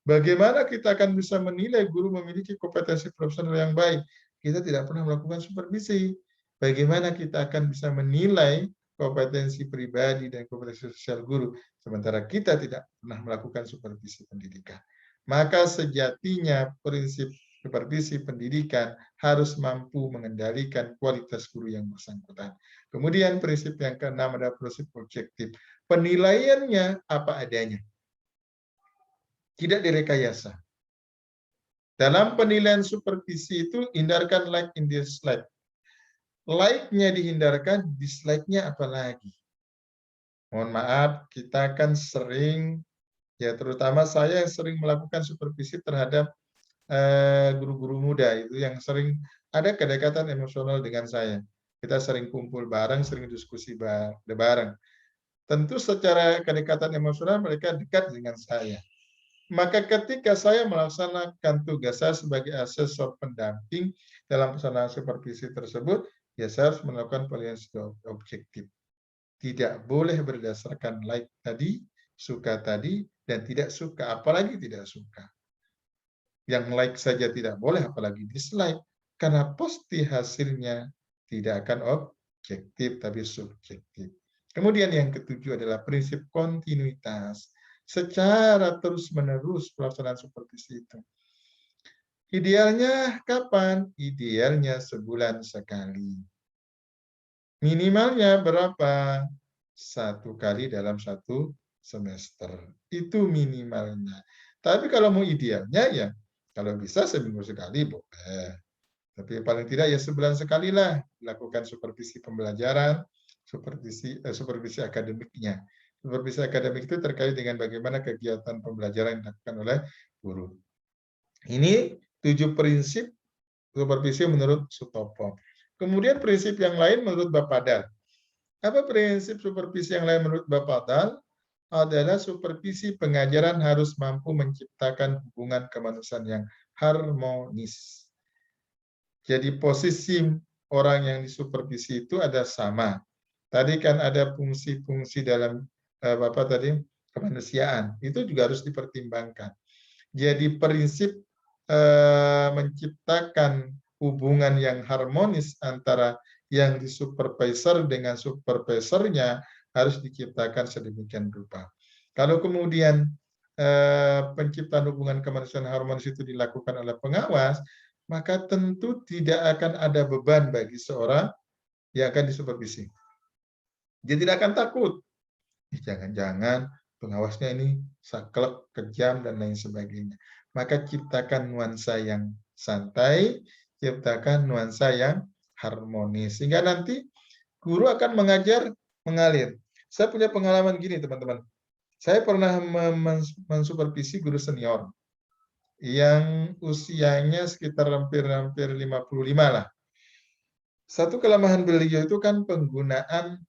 Bagaimana kita akan bisa menilai guru memiliki kompetensi profesional yang baik? Kita tidak pernah melakukan supervisi. Bagaimana kita akan bisa menilai kompetensi pribadi dan kompetensi sosial guru, sementara kita tidak pernah melakukan supervisi pendidikan? Maka sejatinya prinsip supervisi pendidikan harus mampu mengendalikan kualitas guru yang bersangkutan. Kemudian prinsip yang keenam adalah prinsip objektif. Penilaiannya apa adanya. Tidak direkayasa. Dalam penilaian supervisi itu hindarkan like in dislike. Like-nya dihindarkan, dislike-nya apalagi. Mohon maaf, kita kan sering, ya terutama saya yang sering melakukan supervisi terhadap guru-guru muda itu yang sering ada kedekatan emosional dengan saya. Kita sering kumpul bareng, sering diskusi bareng. Tentu secara kedekatan emosional mereka dekat dengan saya. Maka ketika saya melaksanakan tugas saya sebagai asesor pendamping dalam pelaksanaan supervisi tersebut, ya saya harus melakukan penilaian objektif. Tidak boleh berdasarkan like tadi, suka tadi, dan tidak suka, apalagi tidak suka. Yang like saja tidak boleh, apalagi dislike. Karena pasti hasilnya tidak akan objektif, tapi subjektif. Kemudian yang ketujuh adalah prinsip kontinuitas. Secara terus-menerus pelaksanaan supervisi itu. Idealnya kapan? Idealnya sebulan sekali. Minimalnya berapa? 1 kali dalam 1 semester. Itu minimalnya. Tapi kalau mau idealnya ya, kalau bisa seminggu sekali boleh. Tapi paling tidak ya sebulan sekali lah lakukan supervisi pembelajaran, supervisi akademiknya. Supervisi akademik itu terkait dengan bagaimana kegiatan pembelajaran yang dilakukan oleh guru. Ini 7 prinsip supervisi menurut Sutopo. Kemudian prinsip yang lain menurut Bapak Dal. Apa prinsip supervisi yang lain menurut Bapak Dal? Adalah supervisi pengajaran harus mampu menciptakan hubungan kemanusiaan yang harmonis. Jadi posisi orang yang disupervisi itu ada sama. Tadi kan ada fungsi-fungsi dalam kemanusiaan, itu juga harus dipertimbangkan. Jadi prinsip menciptakan hubungan yang harmonis antara yang disupervisor dengan supervisornya harus diciptakan sedemikian rupa. Kalau kemudian penciptaan hubungan kemanusiaan harmonis itu dilakukan oleh pengawas, maka tentu tidak akan ada beban bagi seorang yang akan disupervisi. Dia tidak akan takut. Jangan-jangan pengawasnya ini saklek, kejam, dan lain sebagainya. Maka ciptakan nuansa yang santai, ciptakan nuansa yang harmonis. Sehingga nanti guru akan mengajar mengalir. Saya punya pengalaman gini, teman-teman. Saya pernah mensupervisi guru senior yang usianya sekitar hampir 55 lah. Satu kelemahan beliau itu kan penggunaan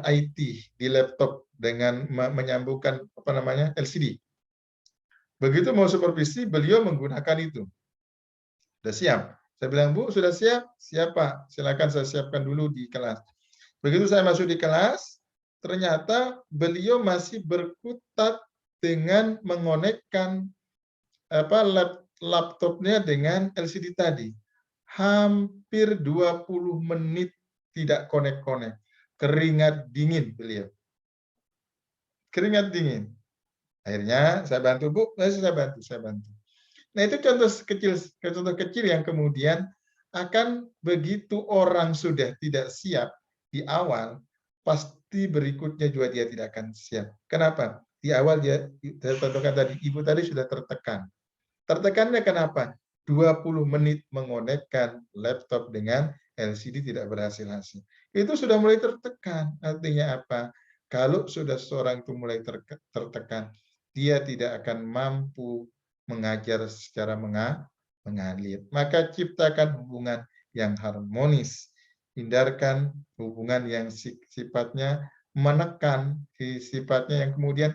IT di laptop dengan menyambungkan LCD. Begitu mau supervisi, beliau menggunakan itu. Sudah siap. Saya bilang, Bu, sudah siap? Siap, Pak. Silakan saya siapkan dulu di kelas. Begitu saya masuk di kelas, ternyata beliau masih berkutat dengan mengonekkan laptopnya dengan LCD tadi. Hampir 20 menit tidak konek-konek. Keringat dingin beliau. Keringat dingin. Akhirnya saya bantu, Bu, saya bantu. Nah, itu contoh kecil yang kemudian akan begitu orang sudah tidak siap di awal, pasti berikutnya juga dia tidak akan siap. Kenapa? Di awal dia, saya contohkan tadi, Ibu tadi sudah tertekan. Tertekannya kenapa? 20 menit mengonekkan laptop dengan LCD tidak berhasil-hasil. Itu sudah mulai tertekan. Artinya apa? Kalau sudah seorang itu mulai tertekan, dia tidak akan mampu mengajar secara mengalir. Maka ciptakan hubungan yang harmonis. Hindarkan hubungan yang sifatnya menekan, sifatnya yang kemudian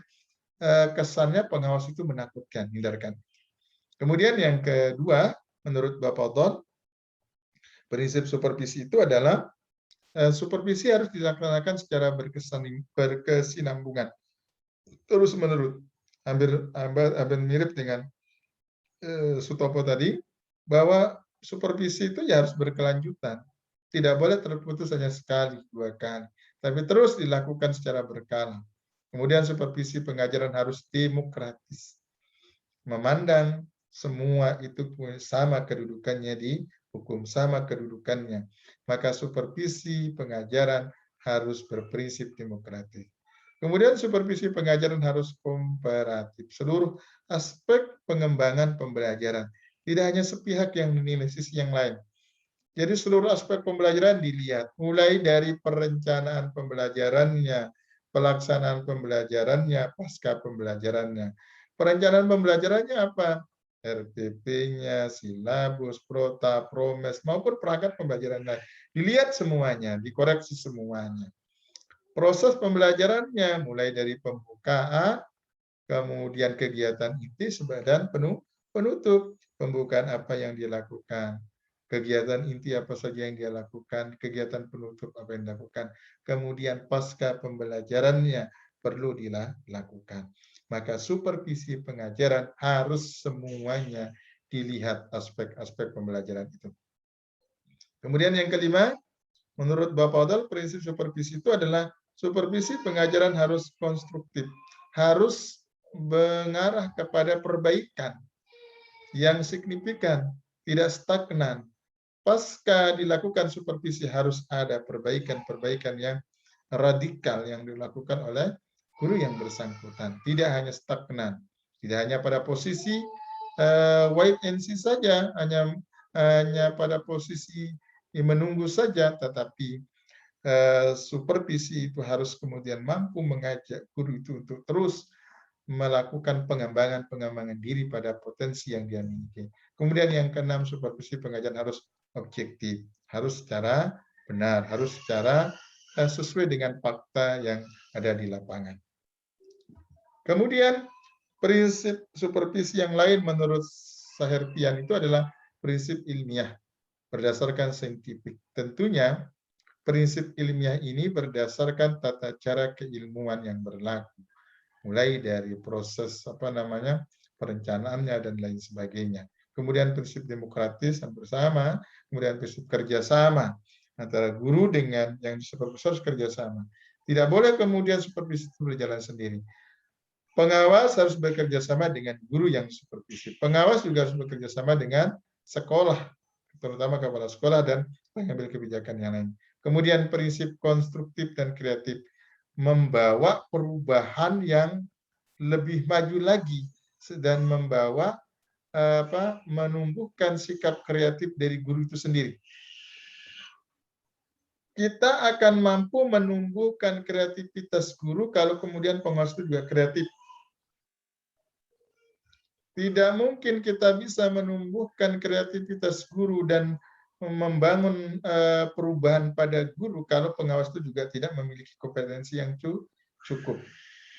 kesannya pengawas itu menakutkan. Hindarkan. Kemudian yang kedua, menurut Bapak Don, prinsip supervisi itu adalah supervisi harus dilaksanakan secara berkesinambungan. Terus-menerus. Hampir mirip dengan Sutopo tadi, bahwa supervisi itu ya harus berkelanjutan. Tidak boleh terputus hanya sekali, 2 kali. Tapi terus dilakukan secara berkala. Kemudian supervisi pengajaran harus demokratis. Memandang semua itu sama kedudukannya di hukum, sama kedudukannya. Maka supervisi pengajaran harus berprinsip demokratis. Kemudian supervisi pengajaran harus komparatif. Seluruh aspek pengembangan pembelajaran. Tidak hanya sepihak yang menilai, sisi yang lain. Jadi seluruh aspek pembelajaran dilihat. Mulai dari perencanaan pembelajarannya, pelaksanaan pembelajarannya, pasca pembelajarannya. Perencanaan pembelajarannya apa? RPP-nya, silabus, prota, promes, maupun perangkat pembelajaran lain. Dilihat semuanya, dikoreksi semuanya. Proses pembelajarannya mulai dari pembukaan, kemudian kegiatan inti dan penutup. Pembukaan apa yang dilakukan, kegiatan inti apa saja yang dia lakukan, kegiatan penutup apa yang dilakukan, kemudian pasca pembelajarannya perlu dilakukan. Maka supervisi pengajaran harus semuanya dilihat aspek-aspek pembelajaran itu. Kemudian yang kelima, menurut Bapak Odal, prinsip supervisi itu adalah supervisi pengajaran harus konstruktif, harus mengarah kepada perbaikan yang signifikan, tidak stagnan. Pasca dilakukan supervisi harus ada perbaikan-perbaikan yang radikal yang dilakukan oleh guru yang bersangkutan. Tidak hanya stagnan, tidak hanya pada posisi wait and see saja, hanya pada posisi menunggu saja, tetapi supervisi itu harus kemudian mampu mengajak guru itu untuk terus melakukan pengembangan diri pada potensi yang dia miliki. Kemudian yang keenam, supervisi pengajaran harus objektif, harus secara benar, harus secara sesuai dengan fakta yang ada di lapangan. Kemudian prinsip supervisi yang lain menurut Saherpian itu adalah prinsip ilmiah. berdasarkan saintifik. Tentunya prinsip ilmiah ini berdasarkan tata cara keilmuan yang berlaku, mulai dari proses perencanaannya dan lain sebagainya. Kemudian prinsip demokratis yang bersama, kemudian prinsip kerjasama antara guru dengan yang supervisor harus kerjasama. Tidak boleh kemudian supervisi itu berjalan sendiri. Pengawas harus bekerja sama dengan guru yang supervisi. Pengawas juga harus bekerja sama dengan sekolah, terutama kepala sekolah dan pengambil kebijakan yang lain. Kemudian prinsip konstruktif dan kreatif, membawa perubahan yang lebih maju lagi dan membawa menumbuhkan sikap kreatif dari guru itu sendiri. Kita akan mampu menumbuhkan kreativitas guru kalau kemudian pengawas itu juga kreatif. Tidak mungkin kita bisa menumbuhkan kreativitas guru dan membangun perubahan pada guru kalau pengawas itu juga tidak memiliki kompetensi yang cukup.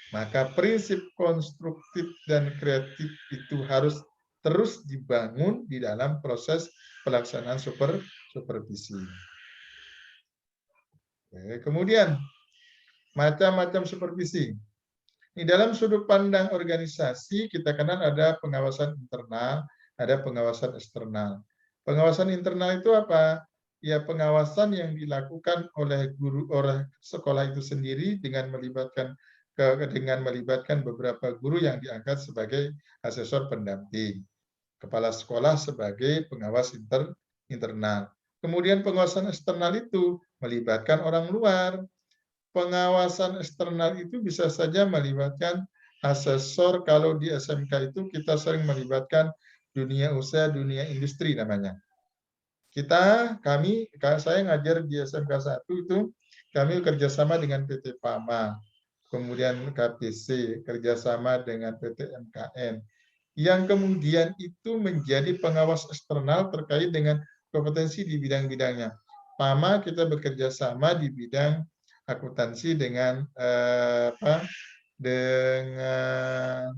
Maka prinsip konstruktif dan kreatif itu harus terus dibangun di dalam proses pelaksanaan supervisi. Kemudian macam-macam supervisi. Di dalam sudut pandang organisasi kita kenal ada pengawasan internal, ada pengawasan eksternal. Pengawasan internal itu apa? Ya pengawasan yang dilakukan oleh guru oleh sekolah itu sendiri dengan melibatkan beberapa guru yang diangkat sebagai asesor pendamping. Kepala sekolah sebagai pengawas internal. Kemudian pengawasan eksternal itu melibatkan orang luar. Pengawasan eksternal itu bisa saja melibatkan asesor. Kalau di SMK itu kita sering melibatkan dunia usaha, dunia industri namanya. Saya ngajar di SMK 1 itu, kami kerjasama dengan PT PAMA, kemudian KPC, kerjasama dengan PT MKN, yang kemudian itu menjadi pengawas eksternal terkait dengan kompetensi di bidang-bidangnya. PAMA kita bekerja sama di bidang akuntansi dengan dengan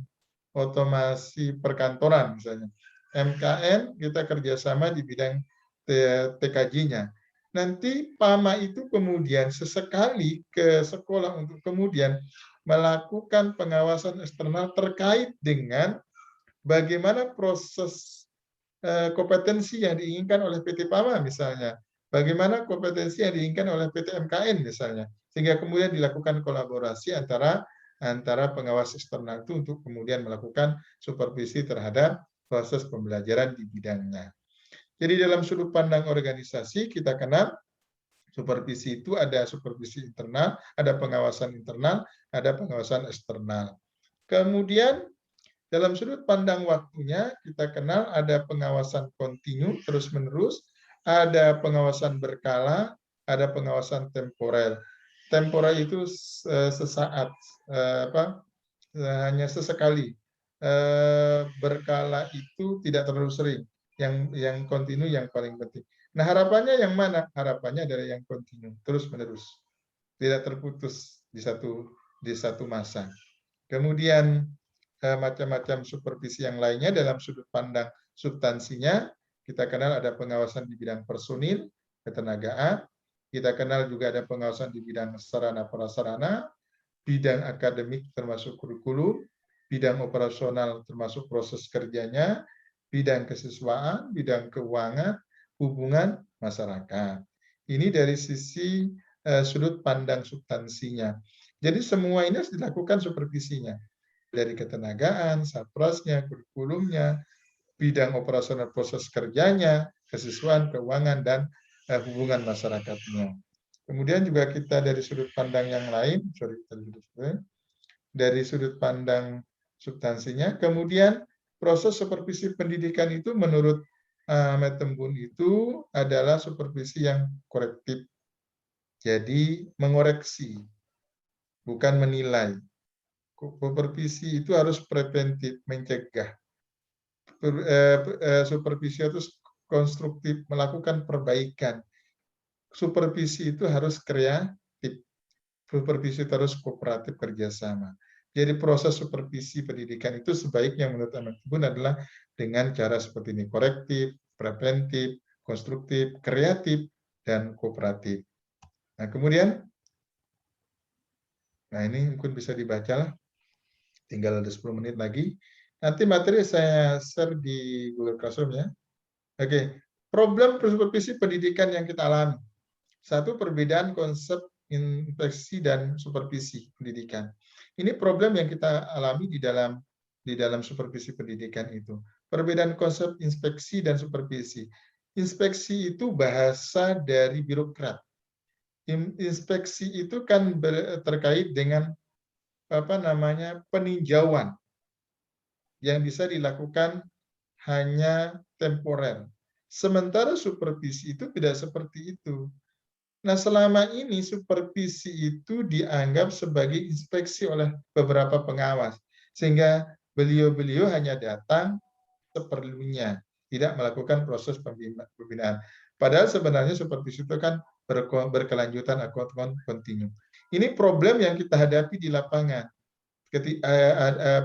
otomasi perkantoran misalnya. MKN kita kerjasama di bidang TKJ-nya. Nanti PAMA itu kemudian sesekali ke sekolah untuk kemudian melakukan pengawasan eksternal terkait dengan bagaimana proses kompetensi yang diinginkan oleh PT PAMA misalnya. Bagaimana kompetensi yang diinginkan oleh PT MKN misalnya. Sehingga kemudian dilakukan kolaborasi antara pengawas eksternal itu untuk kemudian melakukan supervisi terhadap proses pembelajaran di bidangnya. Jadi dalam sudut pandang organisasi kita kenal supervisi itu ada supervisi internal, ada pengawasan internal, ada pengawasan eksternal. Kemudian dalam sudut pandang waktunya kita kenal ada pengawasan kontinu terus-menerus, ada pengawasan berkala, ada pengawasan temporer. Temporer itu sesaat, hanya sesekali. Berkala itu tidak terlalu sering. Yang kontinu yang paling penting. Nah harapannya yang mana? Harapannya adalah yang kontinu, terus-menerus, tidak terputus di satu masa. Kemudian macam-macam supervisi yang lainnya dalam sudut pandang substansinya kita kenal ada pengawasan di bidang personil, ketenagaan. Kita kenal juga ada pengawasan di bidang sarana prasarana, bidang akademik termasuk kurikulum, bidang operasional termasuk proses kerjanya, bidang kesiswaan, bidang keuangan, hubungan masyarakat. Ini dari sisi sudut pandang substansinya. Jadi semua ini harus dilakukan supervisinya. Dari ketenagaan, satprasnya, kurikulumnya, bidang operasional proses kerjanya, kesiswaan, keuangan, dan hubungan masyarakatnya. Kemudian juga kita dari sudut pandang yang lain, dari sudut pandang substansinya, kemudian proses supervisi pendidikan itu menurut Metembun itu adalah supervisi yang korektif. Jadi mengoreksi, bukan menilai. Supervisi itu harus preventif, mencegah. Supervisi itu konstruktif, melakukan perbaikan. Supervisi itu harus kreatif. Supervisi itu harus kooperatif, kerjasama. Jadi proses supervisi pendidikan itu sebaiknya menurut Metembun adalah dengan cara seperti ini, korektif, preventif, konstruktif, kreatif, dan kooperatif. Nah, kemudian, nah ini mungkin bisa dibaca lah, tinggal ada 10 menit lagi. Nanti materi saya share di Google Classroom ya. Oke, problem supervisi pendidikan yang kita alami. Satu, perbedaan konsep inspeksi dan supervisi pendidikan. Ini problem yang kita alami di dalam supervisi pendidikan itu. Perbedaan konsep inspeksi dan supervisi. Inspeksi itu bahasa dari birokrat. Inspeksi itu kan terkait dengan peninjauan yang bisa dilakukan hanya temporer. Sementara supervisi itu tidak seperti itu. Nah, selama ini supervisi itu dianggap sebagai inspeksi oleh beberapa pengawas, sehingga beliau-beliau hanya datang seperlunya, tidak melakukan proses pembinaan. Padahal sebenarnya supervisi itu kan berkelanjutan atau kontinu. Ini problem yang kita hadapi di lapangan.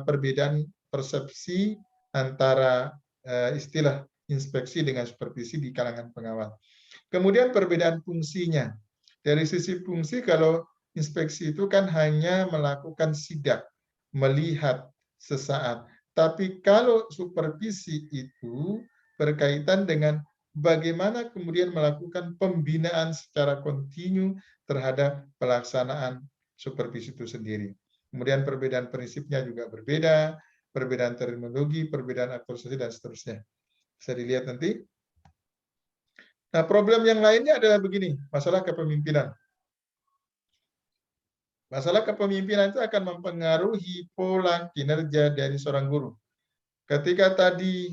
Perbedaan persepsi antara istilah inspeksi dengan supervisi di kalangan pengawas. Kemudian perbedaan fungsinya. Dari sisi fungsi, kalau inspeksi itu kan hanya melakukan sidak, melihat sesaat. Tapi kalau supervisi itu berkaitan dengan bagaimana kemudian melakukan pembinaan secara kontinu terhadap pelaksanaan supervisi itu sendiri. Kemudian perbedaan prinsipnya juga berbeda, perbedaan terminologi, perbedaan aktualisasi, dan seterusnya. Bisa dilihat nanti. Nah, problem yang lainnya adalah begini, masalah kepemimpinan. Masalah kepemimpinan itu akan mempengaruhi pola kinerja dari seorang guru. Ketika tadi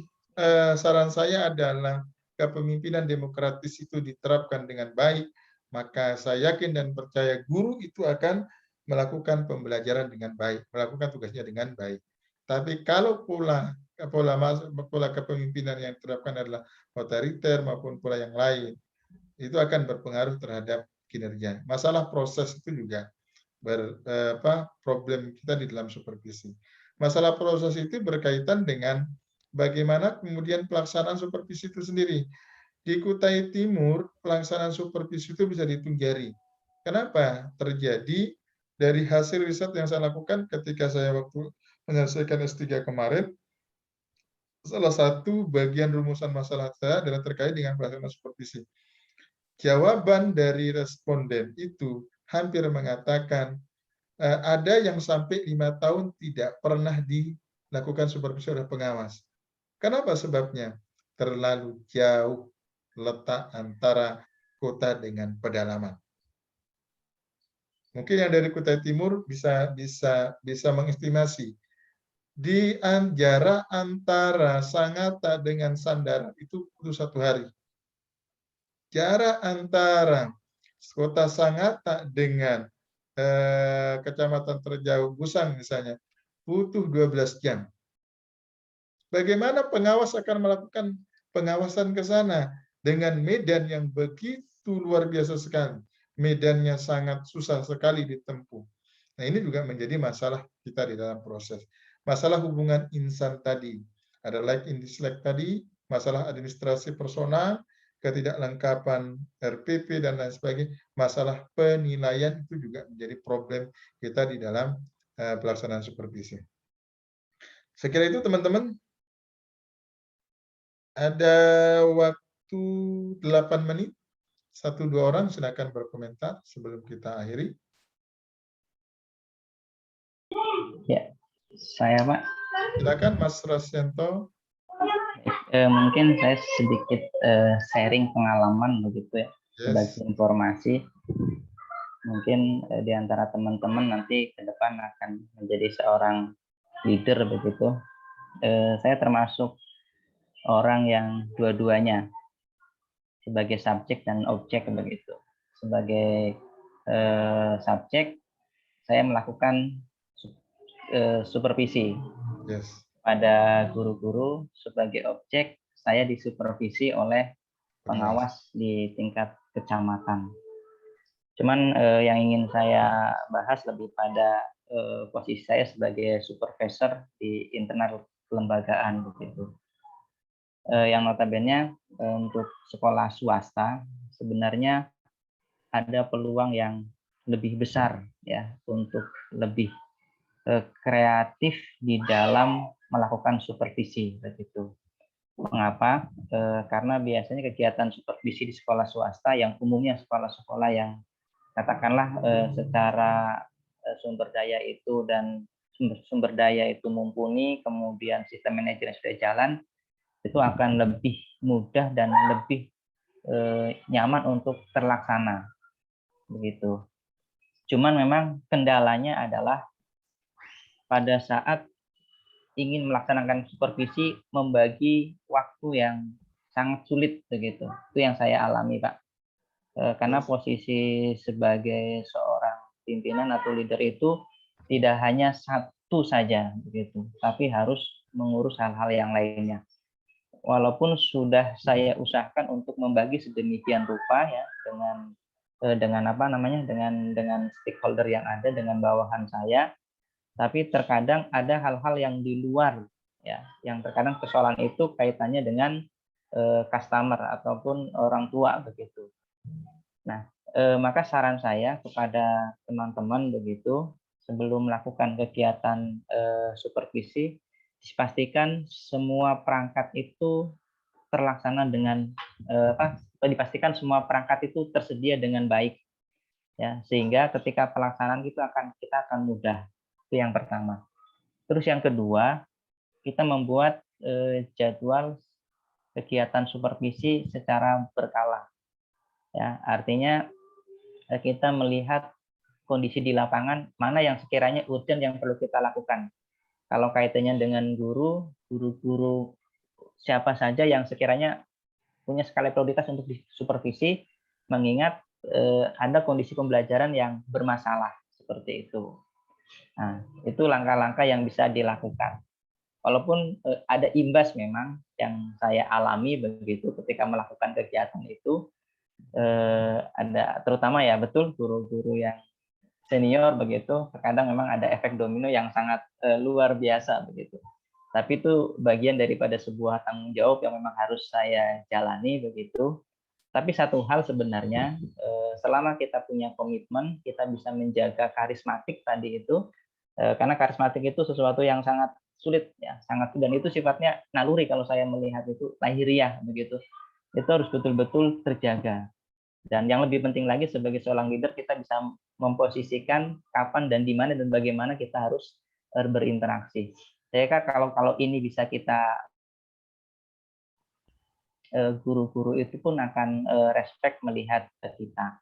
saran saya adalah kepemimpinan demokratis itu diterapkan dengan baik, maka saya yakin dan percaya guru itu akan melakukan pembelajaran dengan baik, melakukan tugasnya dengan baik. Tapi kalau pola kepemimpinan yang diterapkan adalah otoriter maupun pola yang lain, itu akan berpengaruh terhadap kinerja. Masalah proses itu juga problem kita di dalam supervisi. Masalah proses itu berkaitan dengan bagaimana kemudian pelaksanaan supervisi itu sendiri. Di Kutai Timur, pelaksanaan supervisi itu bisa dihitung jari. Kenapa? Terjadi dari hasil riset yang saya lakukan ketika saya waktu menyelesaikan S3 kemarin, salah satu bagian rumusan masalah saya adalah terkait dengan pelaksanaan supervisi. Jawaban dari responden itu hampir mengatakan ada yang sampai 5 tahun tidak pernah dilakukan supervisi oleh pengawas. Kenapa sebabnya? Terlalu jauh letak antara kota dengan pedalaman. Mungkin yang dari Kutai Timur bisa mengestimasi di jarak antara Sangatta dengan Sandara itu butuh 1 hari. Jarak antara kota Sangatta dengan kecamatan terjauh Gusang misalnya butuh 12 jam. Bagaimana pengawas akan melakukan pengawasan ke sana dengan medan yang begitu luar biasa sekali. Medannya sangat susah sekali ditempuh. Nah, ini juga menjadi masalah kita di dalam proses. Masalah hubungan insan tadi. Ada like in dislike tadi, masalah administrasi personal, ketidaklengkapan RPP, dan lain sebagainya. Masalah penilaian itu juga menjadi problem kita di dalam pelaksanaan supervisi. Saya kira itu teman-teman. Ada waktu 8 menit. 1-2 orang silakan berkomentar sebelum kita akhiri. Ya, saya Pak. Silakan Mas Rasyanto. Mungkin saya sedikit sharing pengalaman begitu ya, sebagai informasi. Mungkin di antara teman-teman nanti ke depan akan menjadi seorang leader begitu. Saya termasuk orang yang dua-duanya sebagai subjek dan objek begitu. Sebagai subjek, saya melakukan supervisi pada guru-guru. Sebagai objek, saya disupervisi oleh pengawas di tingkat kecamatan. Cuman yang ingin saya bahas lebih pada posisi saya sebagai supervisor di internal kelembagaan begitu. yang notabene untuk sekolah swasta sebenarnya ada peluang yang lebih besar ya untuk lebih kreatif di dalam melakukan supervisi begitu. Mengapa? Karena biasanya kegiatan supervisi di sekolah swasta yang umumnya sekolah-sekolah yang katakanlah secara sumber daya itu dan sumber daya itu mumpuni, kemudian sistem manajemen sudah jalan, itu akan lebih mudah dan lebih nyaman untuk terlaksana begitu. Cuman memang kendalanya adalah pada saat ingin melaksanakan supervisi membagi waktu yang sangat sulit begitu. Itu yang saya alami, Pak. Karena posisi sebagai seorang pimpinan atau leader itu tidak hanya satu saja begitu, tapi harus mengurus hal-hal yang lainnya. Walaupun sudah saya usahakan untuk membagi sedemikian rupa ya dengan apa namanya dengan stakeholder yang ada, dengan bawahan saya, tapi terkadang ada hal-hal yang di luar ya, yang terkadang persoalan itu kaitannya dengan customer ataupun orang tua begitu. Nah, maka saran saya kepada teman-teman begitu, sebelum melakukan kegiatan supervisi, dipastikan semua perangkat itu terlaksana dengan dipastikan semua perangkat itu tersedia dengan baik ya, sehingga ketika pelaksanaan kita akan mudah. Itu yang pertama. Terus yang kedua, kita membuat jadwal kegiatan supervisi secara berkala. Ya, artinya kita melihat kondisi di lapangan mana yang sekiranya urgent yang perlu kita lakukan. Kalau kaitannya dengan guru-guru siapa saja yang sekiranya punya skala prioritas untuk disupervisi, mengingat ada kondisi pembelajaran yang bermasalah seperti itu. Nah, itu langkah-langkah yang bisa dilakukan. Walaupun ada imbas memang yang saya alami begitu ketika melakukan kegiatan itu, ada terutama ya betul guru-guru yang senior begitu, terkadang memang ada efek domino yang sangat luar biasa begitu. Tapi itu bagian daripada sebuah tanggung jawab yang memang harus saya jalani begitu. Tapi satu hal sebenarnya, selama kita punya komitmen, kita bisa menjaga karismatik tadi itu, karena karismatik itu sesuatu yang sangat sulit ya, sangat, dan itu sifatnya naluri kalau saya melihat itu lahiriah begitu. Itu harus betul-betul terjaga. Dan yang lebih penting lagi sebagai seorang leader, kita bisa memposisikan kapan dan di mana dan bagaimana kita harus berinteraksi. Saya kira kalau ini bisa kita, guru-guru itu pun akan respect melihat kita.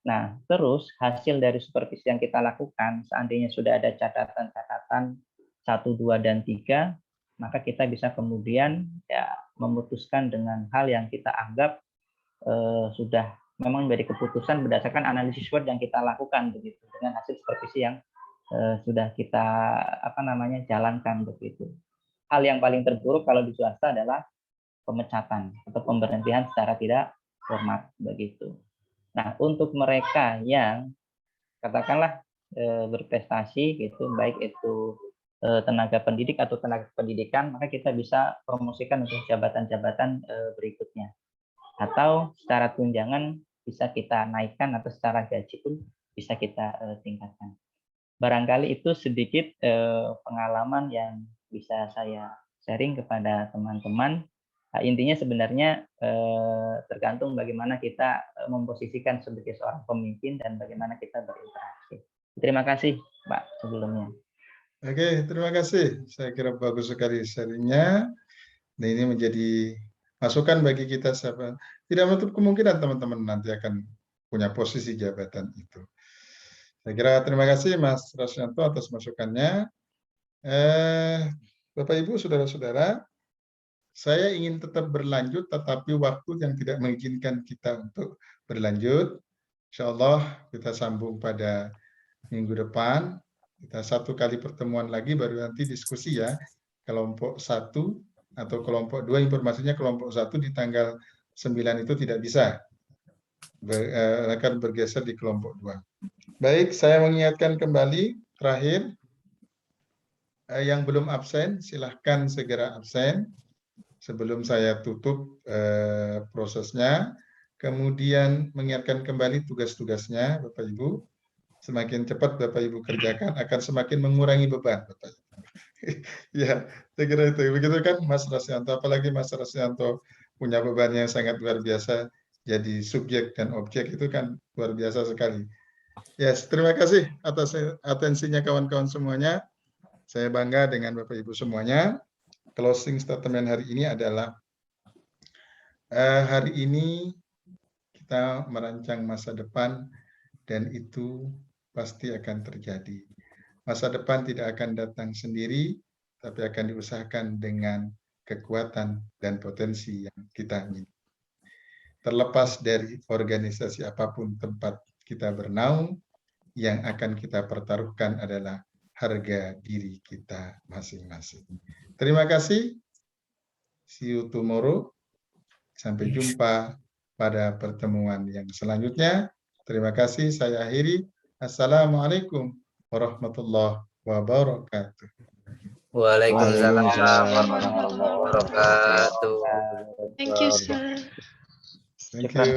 Nah, terus hasil dari supervisi yang kita lakukan, seandainya sudah ada catatan-catatan 1, 2, dan 3, maka kita bisa kemudian ya memutuskan dengan hal yang kita anggap sudah memang menjadi keputusan berdasarkan analisis SWOT yang kita lakukan begitu, dengan hasil supervisi yang sudah kita jalankan begitu. Hal yang paling terburuk kalau di swasta adalah pemecatan atau pemberhentian secara tidak hormat begitu. Nah, untuk mereka yang katakanlah berprestasi gitu, baik itu tenaga pendidik atau tenaga pendidikan, maka kita bisa promosikan untuk jabatan-jabatan berikutnya. Atau secara tunjangan bisa kita naikkan, atau secara gaji pun bisa kita tingkatkan. Barangkali itu sedikit pengalaman yang bisa saya sharing kepada teman-teman. Intinya sebenarnya tergantung bagaimana kita memposisikan sebagai seorang pemimpin dan bagaimana kita berinteraksi. Terima kasih, Pak, sebelumnya. Oke, terima kasih. Saya kira bagus sekali sharingnya. Nah, ini menjadi masukan bagi kita siapa. Tidak menutup kemungkinan teman-teman nanti akan punya posisi jabatan itu. Saya kira terima kasih Mas Rasyanto atas masukannya. Bapak Ibu, saudara-saudara, saya ingin tetap berlanjut, tetapi waktu yang tidak mengizinkan kita untuk berlanjut. Insya Allah kita sambung pada minggu depan. Kita 1 kali pertemuan lagi, baru nanti diskusi ya. Kelompok 1 atau kelompok 2, informasinya kelompok 1 di tanggal 9 itu tidak bisa. Akan bergeser di kelompok 2. Baik, saya mengingatkan kembali, terakhir, yang belum absen, silahkan segera absen. sebelum saya tutup prosesnya, kemudian mengingatkan kembali tugas-tugasnya Bapak Ibu. Semakin cepat Bapak Ibu kerjakan akan semakin mengurangi beban Bapak Ibu. Ya, saya kira itu. Begitu kan Mas Rasyanto, apalagi Mas Rasyanto punya beban yang sangat luar biasa, jadi subjek dan objek itu kan luar biasa sekali. Yes, terima kasih atas atensinya kawan-kawan semuanya. Saya bangga dengan Bapak Ibu semuanya. Closing statement hari ini adalah hari ini kita merancang masa depan dan itu pasti akan terjadi. Masa depan tidak akan datang sendiri, tapi akan diusahakan dengan kekuatan dan potensi yang kita miliki. Terlepas dari organisasi apapun tempat kita bernaung, yang akan kita pertaruhkan adalah harga diri kita masing-masing. Terima kasih. See you tomorrow. Sampai jumpa pada pertemuan yang selanjutnya. Terima kasih. Saya akhiri. Assalamualaikum warahmatullahi wabarakatuh. Waalaikumsalam Waalaikumsalam warahmatullahi wabarakatuh. Thank you, sir. Thank you.